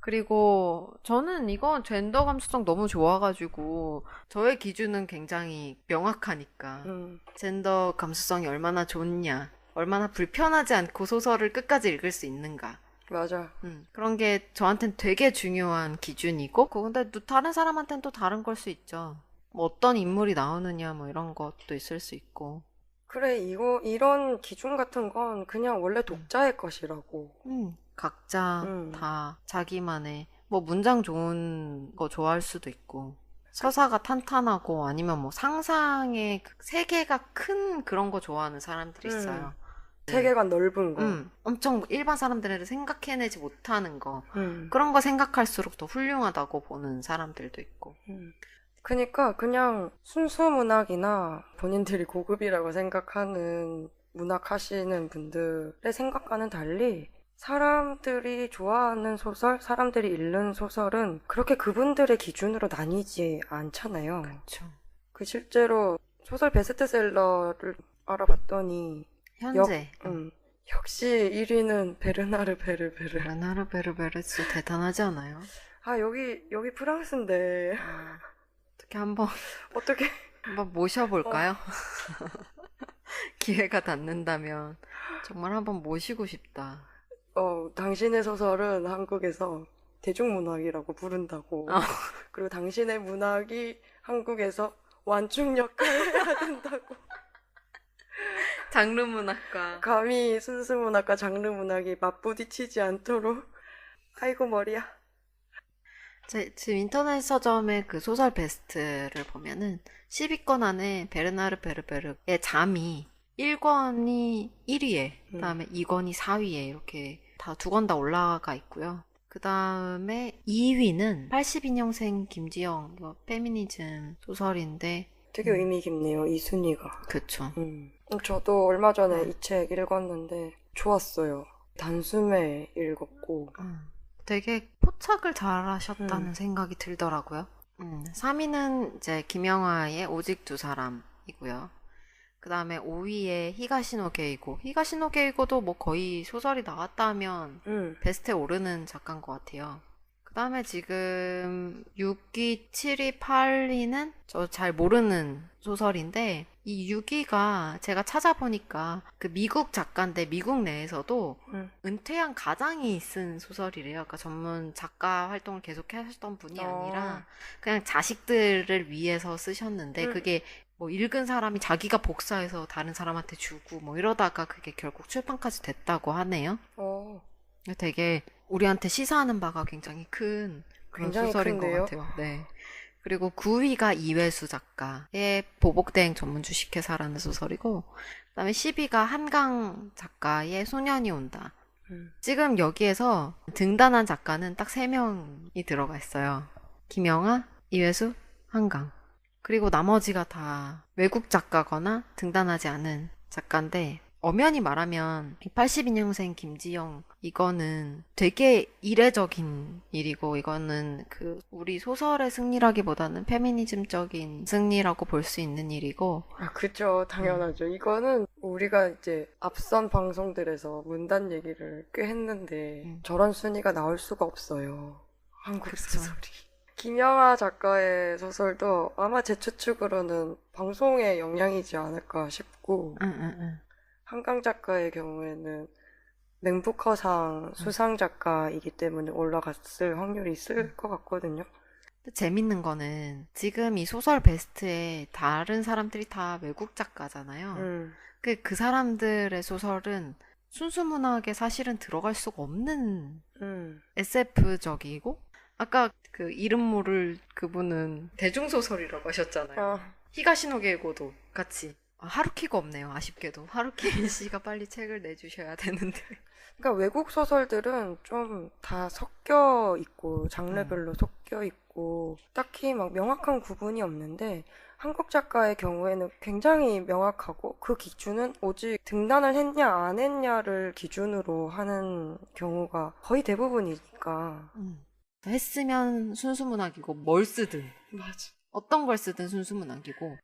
Speaker 2: 그리고 저는 이건 젠더 감수성 너무 좋아가지고 저의 기준은 굉장히 명확하니까 젠더 감수성이 얼마나 좋냐, 얼마나 불편하지 않고 소설을 끝까지 읽을 수 있는가.
Speaker 1: 맞아.
Speaker 2: 그런 게 저한테는 되게 중요한 기준이고, 근데 또 다른 사람한테는 또 다른 걸 수 있죠. 뭐 어떤 인물이 나오느냐 뭐 이런 것도 있을 수 있고.
Speaker 1: 그래, 이런 기준 같은 건 그냥 원래 독자의 것이라고.
Speaker 2: 각자 다 자기만의 뭐 문장 좋은 거 좋아할 수도 있고 서사가 탄탄하고 아니면 뭐 상상의 세계가 큰 그런 거 좋아하는 사람들이 있어요.
Speaker 1: 세계관 넓은 거.
Speaker 2: 엄청 일반 사람들은 생각해내지 못하는 거. 그런 거 생각할수록 더 훌륭하다고 보는 사람들도 있고.
Speaker 1: 그러니까 그냥 순수 문학이나 본인들이 고급이라고 생각하는 문학 하시는 분들의 생각과는 달리 사람들이 좋아하는 소설, 사람들이 읽는 소설은 그렇게 그분들의 기준으로 나뉘지 않잖아요.
Speaker 2: 그렇죠.
Speaker 1: 실제로 소설 베스트셀러를 알아봤더니
Speaker 2: 현재
Speaker 1: 역시 1위는 베르나르 베르베르.
Speaker 2: 베르나르 베르베르 진짜 대단하지 않아요?
Speaker 1: 아, 여기 프랑스인데
Speaker 2: 어떻게 한번 모셔볼까요? 기회가 닿는다면 정말 한번 모시고 싶다.
Speaker 1: 당신의 소설은 한국에서 대중문학이라고 부른다고. 그리고 당신의 문학이 한국에서 완충 역할을 해야 된다고.
Speaker 2: 장르문학과.
Speaker 1: 감히 순수문학과 장르문학이 맞부딪히지 않도록. 아이고 머리야.
Speaker 2: 지금 인터넷 서점의 그 소설 베스트를 보면은 10위권 안에 베르나르 베르베르의 잠이 1권이 1위에, 그 다음에 2권이 4위에 이렇게 다 2권 다 올라가 있고요. 그 다음에 2위는 82년생 김지영, 이거 페미니즘 소설인데
Speaker 1: 되게 의미 깊네요, 이 순위가.
Speaker 2: 그쵸.
Speaker 1: 저도 얼마 전에 이 책 읽었는데 좋았어요. 단숨에 읽었고.
Speaker 2: 되게 포착을 잘 하셨다는 생각이 들더라고요. 3위는 이제 김영하의 오직 두 사람이고요. 그 다음에 5위에 히가시노 게이고. 히가시노 게이고도 뭐 거의 소설이 나왔다 하면 베스트에 오르는 작가인 것 같아요. 그 다음에 지금 6위, 7위, 8위는 저 잘 모르는 소설인데 이 6위가 제가 찾아보니까 그 미국 작가인데 미국 내에서도 은퇴한 가장이 쓴 소설이래요. 그러니까 전문 작가 활동을 계속 하셨던 분이 아니라 그냥 자식들을 위해서 쓰셨는데 그게 뭐 읽은 사람이 자기가 복사해서 다른 사람한테 주고 뭐 이러다가 그게 결국 출판까지 됐다고 하네요. 되게 우리한테 시사하는 바가 굉장히 큰 그런 소설인 큰데요? 것 같아요. 네. 그리고 9위가 이회수 작가의 보복대행 전문 주식회사라는 소설이고, 그 다음에 10위가 한강 작가의 소년이 온다. 지금 여기에서 등단한 작가는 딱 3명이 들어가 있어요. 김영하, 이회수, 한강. 그리고 나머지가 다 외국 작가거나 등단하지 않은 작가인데, 엄연히 말하면 82년생 김지영 이거는 되게 이례적인 일이고 이거는 그 우리 소설의 승리라기보다는 페미니즘적인 승리라고 볼 수 있는 일이고.
Speaker 1: 그쵸, 당연하죠. 이거는 우리가 이제 앞선 방송들에서 문단 얘기를 꽤 했는데 저런 순위가 나올 수가 없어요, 한국 그쵸. 소설이. 김영하 작가의 소설도 아마 제 추측으로는 방송의 영향이지 않을까 싶고 한강 작가의 경우에는 맹부커상 수상 작가이기 때문에 올라갔을 확률이 있을 것 같거든요.
Speaker 2: 재밌는 거는 지금 이 소설 베스트에 다른 사람들이 다 외국 작가잖아요. 그 사람들의 소설은 순수문학에 사실은 들어갈 수가 없는 SF적이고 아까 그 이름 모를 그분은 대중소설이라고 하셨잖아요. 히가시노 게이고도 같이 하루키가 없네요. 아쉽게도. 하루키 씨가 빨리 책을 내주셔야 되는데.
Speaker 1: 그러니까 외국 소설들은 좀 다 섞여 있고 장르별로 섞여 있고 딱히 막 명확한 구분이 없는데 한국 작가의 경우에는 굉장히 명확하고 그 기준은 오직 등단을 했냐 안 했냐를 기준으로 하는 경우가 거의 대부분이니까.
Speaker 2: 했으면 순수문학이고 뭘 쓰든
Speaker 1: 맞아.
Speaker 2: 어떤 걸 쓰든 순수문학이고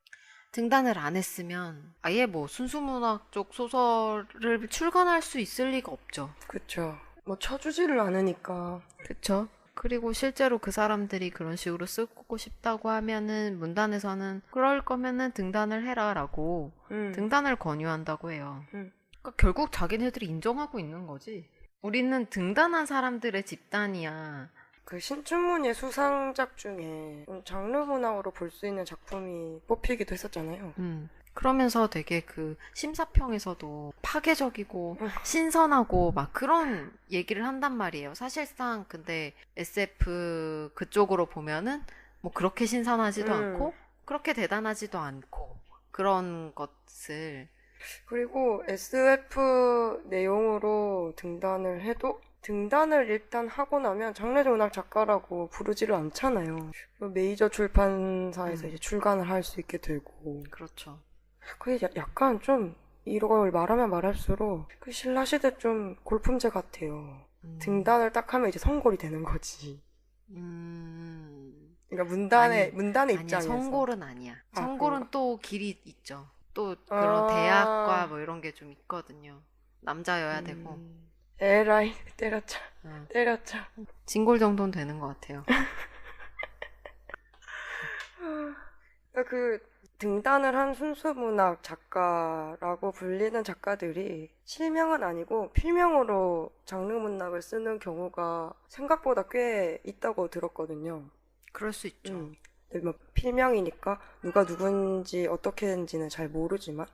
Speaker 2: 등단을 안 했으면 아예 뭐 순수문학 쪽 소설을 출간할 수 있을 리가 없죠.
Speaker 1: 그쵸. 뭐 쳐주지를 않으니까.
Speaker 2: 그쵸. 그리고 실제로 그 사람들이 그런 식으로 쓰고 싶다고 하면은 문단에서는 그럴 거면은 등단을 해라라고 등단을 권유한다고 해요. 그러니까 결국 자기네들이 인정하고 있는 거지. 우리는 등단한 사람들의 집단이야.
Speaker 1: 그 신춘문예 수상작 중에 장르 문학으로 볼 수 있는 작품이 뽑히기도 했었잖아요.
Speaker 2: 그러면서 되게 그 심사평에서도 파괴적이고 신선하고 막 그런 얘기를 한단 말이에요. 사실상 근데 SF 그쪽으로 보면은 뭐 그렇게 신선하지도 않고 그렇게 대단하지도 않고 그런 것을
Speaker 1: 그리고 SF 내용으로 등단을 해도 등단을 일단 하고 나면 장르적 문학 작가라고 부르지를 않잖아요. 메이저 출판사에서 이제 출간을 할 수 있게 되고.
Speaker 2: 그렇죠.
Speaker 1: 그게 약간 좀 이걸 말하면 말할수록 그 신라시대 좀 골품제 같아요. 등단을 딱 하면 이제 선골이 되는 거지. 그러니까 문단의 입장에서.
Speaker 2: 선골은 아니야. 선골은 또 길이 있죠. 또 그런 대학과 뭐 이런 게 좀 있거든요. 남자여야 되고.
Speaker 1: 에라이 때려쳐. 때려쳐.
Speaker 2: 진골 정도는 되는 것 같아요.
Speaker 1: 그 등단을 한 순수문학 작가라고 불리는 작가들이 실명은 아니고 필명으로 장르문학을 쓰는 경우가 생각보다 꽤 있다고 들었거든요.
Speaker 2: 그럴 수 있죠.
Speaker 1: 뭐 필명이니까 누가 누군지 어떻게 했는지는 잘 모르지만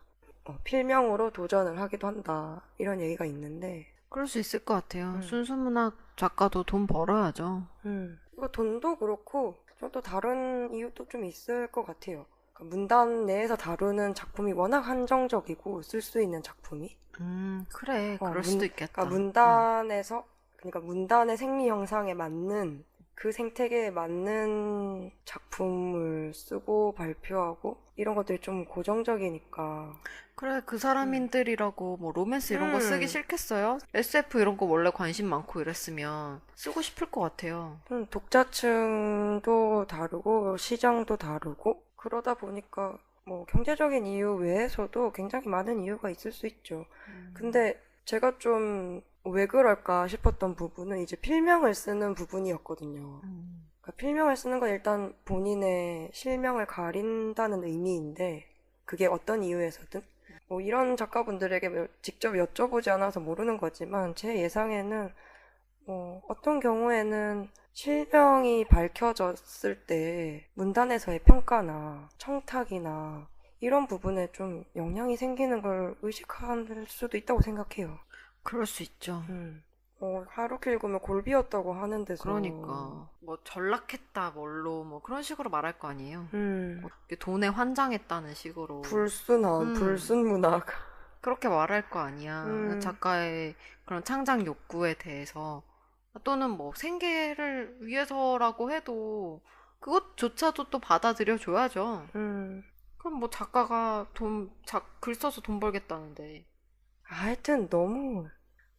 Speaker 1: 필명으로 도전을 하기도 한다 이런 얘기가 있는데
Speaker 2: 그럴 수 있을 것 같아요. 순수문학 작가도 돈 벌어야죠.
Speaker 1: 이거 돈도 그렇고 좀 또 다른 이유도 좀 있을 것 같아요. 문단 내에서 다루는 작품이 워낙 한정적이고 쓸 수 있는 작품이
Speaker 2: 그래 그럴 수도 있겠다.
Speaker 1: 그러니까 문단에서 그러니까 문단의 생리 형상에 맞는 그 생태계에 맞는 작품을 쓰고 발표하고 이런 것들이 좀 고정적이니까
Speaker 2: 그래 그 사람인들이라고 뭐 로맨스 이런 거 쓰기 싫겠어요? SF 이런 거 원래 관심 많고 이랬으면 쓰고 싶을 것 같아요.
Speaker 1: 독자층도 다르고 시장도 다르고 그러다 보니까 뭐 경제적인 이유 외에서도 굉장히 많은 이유가 있을 수 있죠. 근데 제가 좀 왜 그럴까 싶었던 부분은 이제 필명을 쓰는 부분이었거든요. 그러니까 필명을 쓰는 건 일단 본인의 실명을 가린다는 의미인데 그게 어떤 이유에서든 뭐 이런 작가분들에게 직접 여쭤보지 않아서 모르는 거지만 제 예상에는 어떤 경우에는 실명이 밝혀졌을 때 문단에서의 평가나 청탁이나 이런 부분에 좀 영향이 생기는 걸 의식할 수도 있다고 생각해요.
Speaker 2: 그럴 수 있죠.
Speaker 1: 하루키 읽으면 골비였다고 하는데서.
Speaker 2: 그러니까 뭐 전락했다 뭘로 뭐 그런 식으로 말할 거 아니에요. 뭐 돈에 환장했다는 식으로.
Speaker 1: 불순문학.
Speaker 2: 그렇게 말할 거 아니야. 작가의 그런 창작 욕구에 대해서 또는 뭐 생계를 위해서라고 해도 그것조차도 또 받아들여 줘야죠. 그럼 뭐 작가가 글 써서 돈 벌겠다는데.
Speaker 1: 하여튼 너무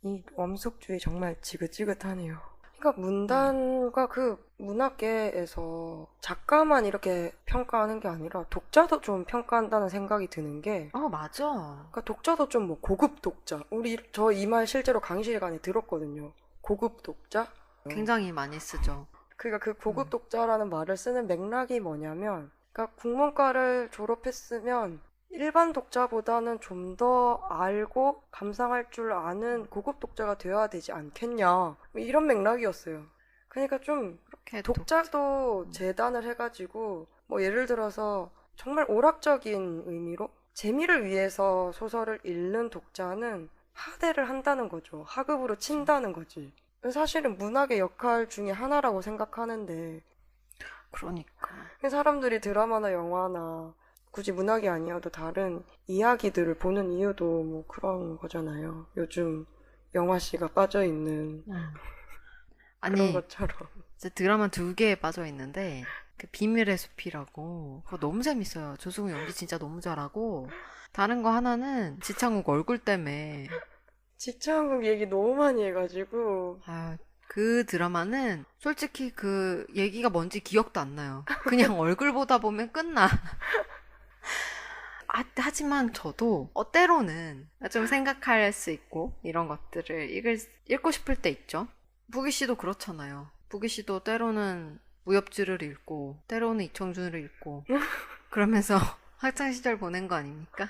Speaker 1: 이 엄숙주의 정말 지긋지긋하네요. 그러니까 문단과 그 문학계에서 작가만 이렇게 평가하는 게 아니라 독자도 좀 평가한다는 생각이 드는 게
Speaker 2: 맞아.
Speaker 1: 그러니까 독자도 좀 뭐 고급 독자. 저 이 말 실제로 강의 시간에 들었거든요. 고급 독자?
Speaker 2: 굉장히 많이 쓰죠.
Speaker 1: 그러니까 그 고급 독자라는 말을 쓰는 맥락이 뭐냐면 그러니까 국문과를 졸업했으면 일반 독자보다는 좀 더 알고 감상할 줄 아는 고급 독자가 되어야 되지 않겠냐 이런 맥락이었어요. 그러니까 좀 독자도 재단을 해가지고 뭐 예를 들어서 정말 오락적인 의미로 재미를 위해서 소설을 읽는 독자는 하대를 한다는 거죠. 하급으로 친다는 거지. 사실은 문학의 역할 중에 하나라고 생각하는데
Speaker 2: 그러니까
Speaker 1: 사람들이 드라마나 영화나 굳이 문학이 아니어도 다른 이야기들을 보는 이유도 뭐 그런 거잖아요. 요즘 영화씨가 빠져있는 그런 것처럼.
Speaker 2: 드라마 2개에 빠져있는데 그 비밀의 숲이라고 그거 너무 재밌어요. 조승우 연기 진짜 너무 잘하고 다른 거 하나는 지창욱 얼굴 때문에
Speaker 1: 지창욱 얘기 너무 많이 해가지고
Speaker 2: 그 드라마는 솔직히 그 얘기가 뭔지 기억도 안 나요. 그냥 얼굴 보다 보면 끝나. 하지만 저도 때로는 좀 생각할 수 있고 이런 것들을 읽고 싶을 때 있죠. 부기 씨도 그렇잖아요. 부기 씨도 때로는 무협지를 읽고 때로는 이청준을 읽고 그러면서 학창시절 보낸 거 아닙니까?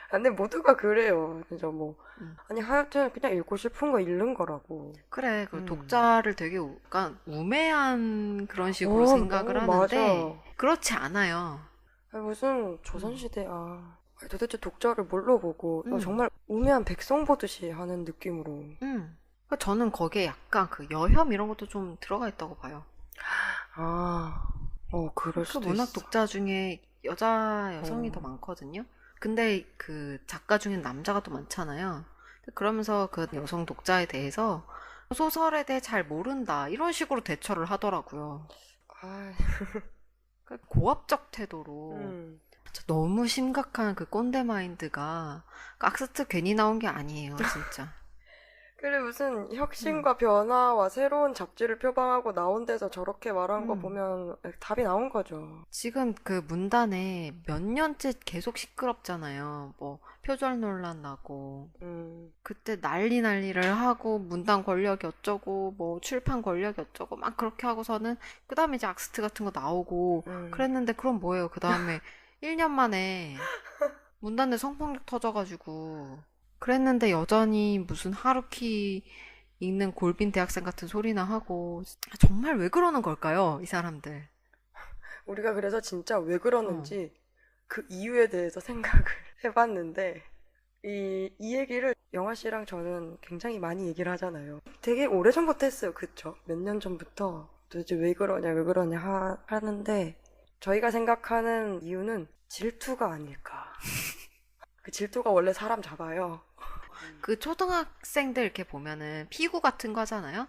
Speaker 1: 근데 모두가 그래요. 진짜 아니 하여튼 그냥 읽고 싶은 거 읽는 거라고.
Speaker 2: 그래, 그 독자를 되게 약간 우매한 그런 식으로 생각을 하는데 맞아. 그렇지 않아요.
Speaker 1: 무슨 조선시대 도대체 독자를 뭘로 보고 정말 우매한 백성 보듯이 하는 느낌으로.
Speaker 2: 저는 거기에 약간 그 여혐 이런 것도 좀 들어가 있다고 봐요.
Speaker 1: 그럴 수도 있어.
Speaker 2: 문학 독자 중에 여성이 더 많거든요. 근데 그 작가 중엔 남자가 또 많잖아요. 그러면서 그 여성 독자에 대해서 소설에 대해 잘 모른다 이런 식으로 대처를 하더라고요. 고압적 태도로 너무 심각한 그 꼰대 마인드가 악스트 괜히 나온 게 아니에요, 진짜.
Speaker 1: 그래 무슨 혁신과 변화와 새로운 잡지를 표방하고 나온 데서 저렇게 말한 거 보면 답이 나온 거죠.
Speaker 2: 지금 그 문단에 몇 년째 계속 시끄럽잖아요. 뭐 표절 논란 나고 그때 난리를 하고 문단 권력이 어쩌고 뭐 출판 권력이 어쩌고 막 그렇게 하고서는 그 다음에 이제 악스트 같은 거 나오고 그랬는데 그럼 뭐예요? 그 다음에 1년 만에 문단 내 성폭력 터져가지고 그랬는데 여전히 무슨 하루키 읽는 골빈 대학생 같은 소리나 하고 정말 왜 그러는 걸까요? 이 사람들.
Speaker 1: 우리가 그래서 진짜 왜 그러는지 그 이유에 대해서 생각을 해봤는데 이 얘기를 영화 씨랑 저는 굉장히 많이 얘기를 하잖아요. 되게 오래전부터 했어요. 그쵸? 몇 년 전부터 도대체 왜 그러냐 하는데 저희가 생각하는 이유는 질투가 아닐까. 그 질투가 원래 사람 잡아요.
Speaker 2: 그 초등학생들 이렇게 보면은 피구 같은 거 하잖아요.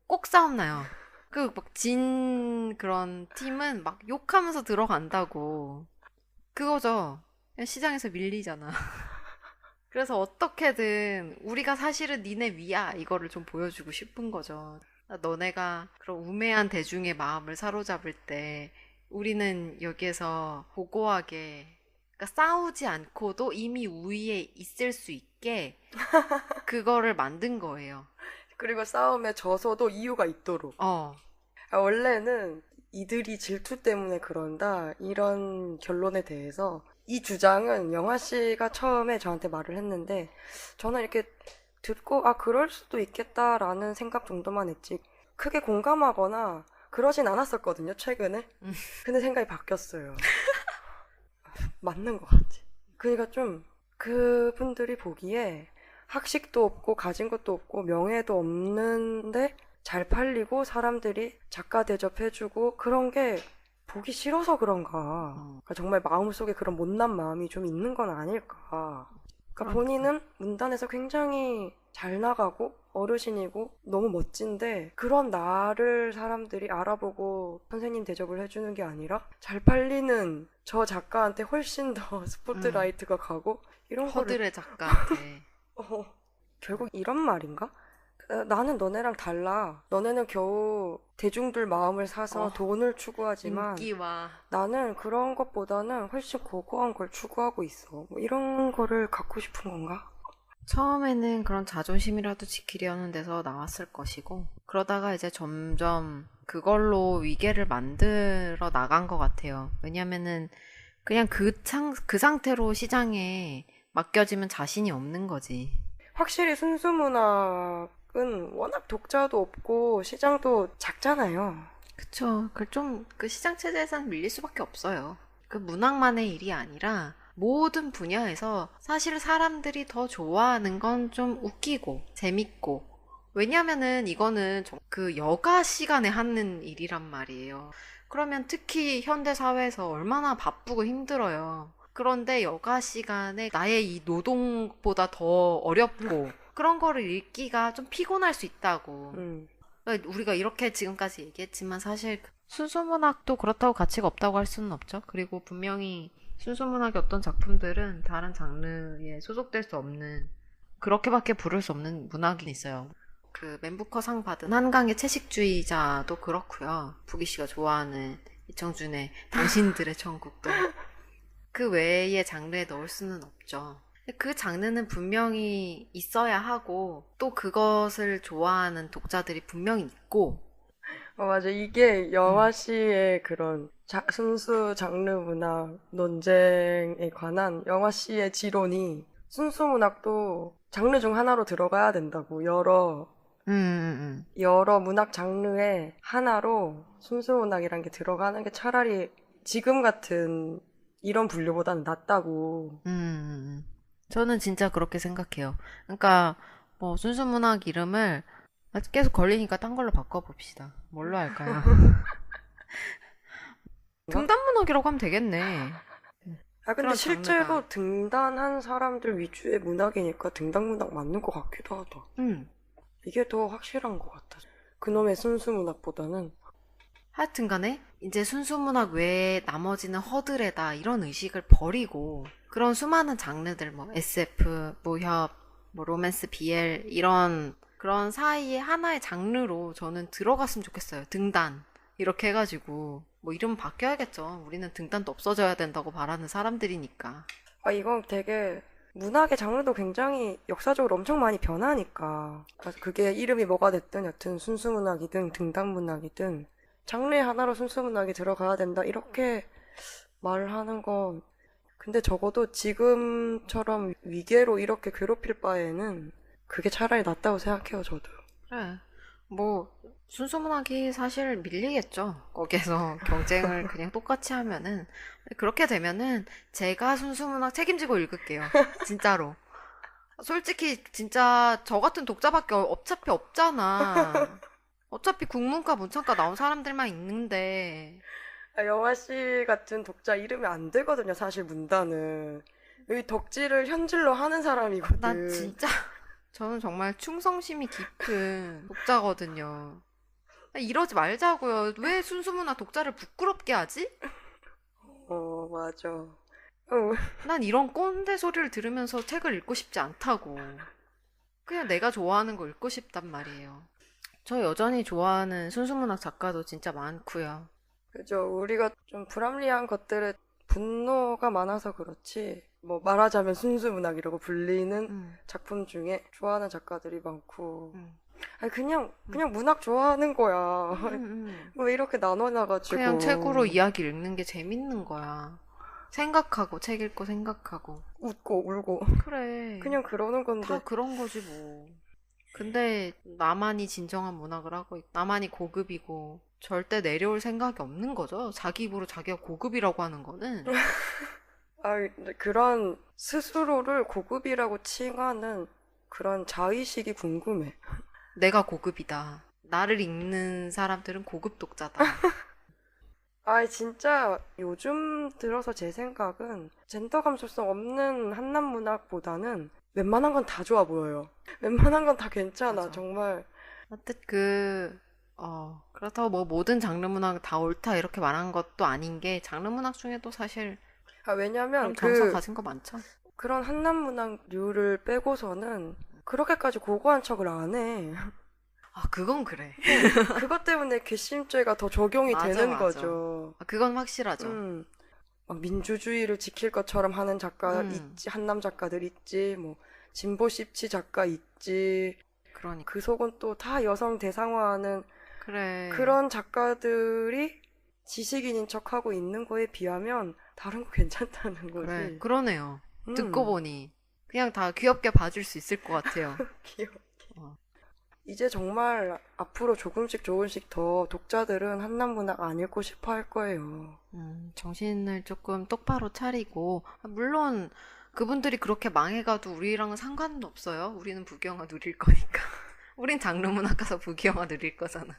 Speaker 2: 꼭 싸움 나요. 그 막 진 그런 팀은 막 욕하면서 들어간다고. 그거죠. 시장에서 밀리잖아. 그래서 어떻게든 우리가 사실은 니네 위야 이거를 좀 보여주고 싶은 거죠. 너네가 그런 우매한 대중의 마음을 사로잡을 때 우리는 여기에서 고고하게 그러니까 싸우지 않고도 이미 우위에 있을 수 있게 그거를 만든 거예요.
Speaker 1: 그리고 싸움에 져서도 이유가 있도록. 원래는 이들이 질투 때문에 그런다 이런 결론에 대해서 이 주장은 영화 씨가 처음에 저한테 말을 했는데 저는 이렇게 듣고 그럴 수도 있겠다라는 생각 정도만 했지 크게 공감하거나 그러진 않았었거든요 최근에. 근데 생각이 바뀌었어요. 맞는 것 같아. 그러니까 좀 그분들이 보기에 학식도 없고 가진 것도 없고 명예도 없는데 잘 팔리고 사람들이 작가 대접해주고 그런 게 보기 싫어서 그런가. 그러니까 정말 마음속에 그런 못난 마음이 좀 있는 건 아닐까. 그러니까 본인은 문단에서 굉장히 잘 나가고 어르신이고 너무 멋진데 그런 나를 사람들이 알아보고 선생님 대접을 해주는 게 아니라 잘 팔리는 저 작가한테 훨씬 더 스포트라이트가 가고 이런
Speaker 2: 허들의 작가한테
Speaker 1: 결국 이런 말인가? 나는 너네랑 달라. 너네는 겨우 대중들 마음을 사서 돈을 추구하지만
Speaker 2: 인기와
Speaker 1: 나는 그런 것보다는 훨씬 고고한 걸 추구하고 있어. 뭐 이런 거를 갖고 싶은 건가?
Speaker 2: 처음에는 그런 자존심이라도 지키려는 데서 나왔을 것이고 그러다가 이제 점점 그걸로 위계를 만들어 나간 것 같아요. 왜냐면은 그냥 그 상태로 시장에 맡겨지면 자신이 없는 거지.
Speaker 1: 확실히 순수문학은 워낙 독자도 없고 시장도 작잖아요.
Speaker 2: 그쵸. 그 시장 체제에서는 밀릴 수밖에 없어요. 그 문학만의 일이 아니라 모든 분야에서 사실 사람들이 더 좋아하는 건 좀 웃기고 재밌고 왜냐면은 이거는 그 여가 시간에 하는 일이란 말이에요. 그러면 특히 현대 사회에서 얼마나 바쁘고 힘들어요. 그런데 여가 시간에 나의 이 노동보다 더 어렵고 그런 거를 읽기가 좀 피곤할 수 있다고. 그러니까 우리가 이렇게 지금까지 얘기했지만 사실 순수문학도 그렇다고 가치가 없다고 할 수는 없죠. 그리고 분명히 순수문학의 어떤 작품들은 다른 장르에 소속될 수 없는, 그렇게밖에 부를 수 없는 문학이 있어요. 그 맨부커 상 받은 한강의 채식주의자도 그렇고요. 부기 씨가 좋아하는 이청준의 당신들의 천국도 그 외의 장르에 넣을 수는 없죠. 그 장르는 분명히 있어야 하고 또 그것을 좋아하는 독자들이 분명히 있고.
Speaker 1: 맞아. 이게 영화 씨의 그런 순수 장르 문학 논쟁에 관한 영화 씨의 지론이 순수 문학도 장르 중 하나로 들어가야 된다고. 여러 문학 장르의 하나로 순수 문학이란 게 들어가는 게 차라리 지금 같은 이런 분류보다는 낫다고.
Speaker 2: 저는 진짜 그렇게 생각해요. 그러니까 뭐 순수 문학 이름을 계속 걸리니까 딴 걸로 바꿔봅시다. 뭘로 할까요? 등단문학이라고 하면 되겠네.
Speaker 1: 근데 실제로 등단한 사람들 위주의 문학이니까 등단문학 맞는 것 같기도 하다. 이게 더 확실한 것 같아. 그놈의 순수 문학보다는.
Speaker 2: 하여튼 간에 이제 순수 문학 외에 나머지는 허드레다 이런 의식을 버리고 그런 수많은 장르들, 뭐 SF, 무협, 뭐 로맨스, BL 이런 그런 사이에 하나의 장르로 저는 들어갔으면 좋겠어요. 등단 이렇게 해가지고 뭐 이름 바뀌어야겠죠. 우리는 등단도 없어져야 된다고 바라는 사람들이니까.
Speaker 1: 이건 되게 문학의 장르도 굉장히 역사적으로 엄청 많이 변하니까. 그게 이름이 뭐가 됐든 여튼 순수 문학이든 등단 문학이든 장르의 하나로 순수 문학이 들어가야 된다 이렇게 말을 하는 건, 근데 적어도 지금처럼 위계로 이렇게 괴롭힐 바에는 그게 차라리 낫다고 생각해요, 저도.
Speaker 2: 그래. 뭐 순수문학이 사실 밀리겠죠. 거기에서 경쟁을 그냥 똑같이 하면은. 그렇게 되면은 제가 순수문학 책임지고 읽을게요. 진짜로. 솔직히 진짜 저 같은 독자밖에 어차피 없잖아. 어차피 국문과 문창과 나온 사람들만 있는데.
Speaker 1: 영화 씨 같은 독자 이름이 안 되거든요, 사실 문단은. 여기 덕질을 현질로 하는 사람이거든.
Speaker 2: 난 진짜 저는 정말 충성심이 깊은 독자거든요. 이러지 말자고요. 왜 순수문학 독자를 부끄럽게 하지?
Speaker 1: 맞아.
Speaker 2: 난 이런 꼰대 소리를 들으면서 책을 읽고 싶지 않다고. 그냥 내가 좋아하는 거 읽고 싶단 말이에요. 저 여전히 좋아하는 순수문학 작가도 진짜 많고요.
Speaker 1: 그죠. 우리가 좀 불합리한 것들에 분노가 많아서 그렇지, 뭐 말하자면 순수문학이라고 불리는 작품 중에 좋아하는 작가들이 많고. 그냥 문학 좋아하는 거야. 왜 이렇게 나눠놔가지고.
Speaker 2: 그냥 책으로 이야기를 읽는 게 재밌는 거야. 생각하고, 책 읽고 생각하고.
Speaker 1: 웃고 울고.
Speaker 2: 그래.
Speaker 1: 그냥 그러는 건데.
Speaker 2: 다 그런 거지 뭐. 근데 나만이 진정한 문학을 하고 나만이 고급이고 절대 내려올 생각이 없는 거죠. 자기 입으로 자기가 고급이라고 하는 거는.
Speaker 1: 그런 스스로를 고급이라고 칭하는 그런 자의식이 궁금해.
Speaker 2: 내가 고급이다. 나를 읽는 사람들은 고급 독자다.
Speaker 1: 진짜 요즘 들어서 제 생각은 젠더 감수성 없는 한남 문학보다는 웬만한 건 다 좋아 보여요. 웬만한 건 다 괜찮아. 맞아. 정말.
Speaker 2: 어쨌든 그렇다고 뭐 모든 장르 문학 다 옳다 이렇게 말한 것도 아닌 게, 장르 문학 중에도 사실
Speaker 1: 왜냐면
Speaker 2: 정서 가진 거 많죠.
Speaker 1: 그런 한남 문학류를 빼고서는 그렇게까지 고고한 척을 안 해.
Speaker 2: 그건 그래.
Speaker 1: 그것 때문에 괘씸죄가 더 적용이 되는 거죠.
Speaker 2: 그건 확실하죠.
Speaker 1: 막 민주주의를 지킬 것처럼 하는 작가 있지, 한남 작가들 있지, 뭐 진보 씹치 작가 있지.
Speaker 2: 그러니까
Speaker 1: 그 속은 또 다 여성 대상화하는
Speaker 2: 그래.
Speaker 1: 그런 작가들이 지식인인 척하고 있는 거에 비하면 다른 거 괜찮다는 거지.
Speaker 2: 그래, 그러네요. 듣고 보니 그냥 다 귀엽게 봐줄 수 있을 것 같아요.
Speaker 1: 귀엽게. 이제 정말 앞으로 조금씩 더 독자들은 한남 문학 안 읽고 싶어 할 거예요.
Speaker 2: 정신을 조금 똑바로 차리고, 물론 그분들이 그렇게 망해가도 우리랑은 상관은 없어요. 우리는 부귀영화 누릴 거니까. 우린 장르 문학 가서 부귀영화 누릴 거잖아.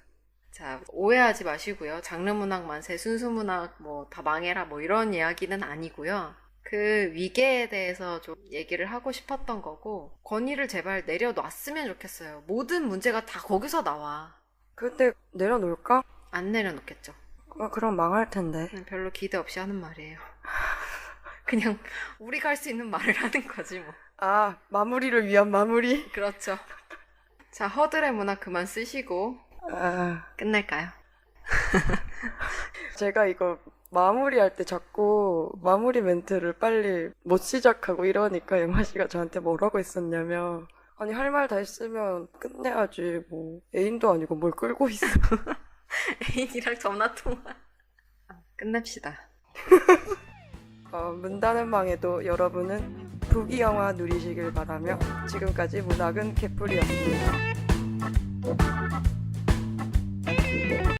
Speaker 2: 자, 오해하지 마시고요. 장르문학 만세, 순수문학 뭐 다 망해라 뭐 이런 이야기는 아니고요. 그 위계에 대해서 좀 얘기를 하고 싶었던 거고, 권위를 제발 내려놨으면 좋겠어요. 모든 문제가 다 거기서 나와.
Speaker 1: 근데 내려놓을까?
Speaker 2: 안 내려놓겠죠.
Speaker 1: 그럼 망할 텐데.
Speaker 2: 별로 기대 없이 하는 말이에요. 그냥 우리가 할 수 있는 말을 하는 거지 뭐.
Speaker 1: 아, 마무리를 위한 마무리?
Speaker 2: 그렇죠. 자, 허들의 문학 그만 쓰시고 끝낼까요?
Speaker 1: 제가 이거 마무리할 때 자꾸 마무리 멘트를 빨리 못 시작하고 이러니까 영아씨가 저한테 뭐라고 했었냐면, 아니 할 말 다 했으면 끝내야지, 뭐 애인도 아니고 뭘 끌고 있어.
Speaker 2: 애인이랑 전화 통화. 끝냅시다.
Speaker 1: 문다는 방에도 여러분은 부귀영화 누리시길 바라며, 지금까지 문학은 개풀이었습니다.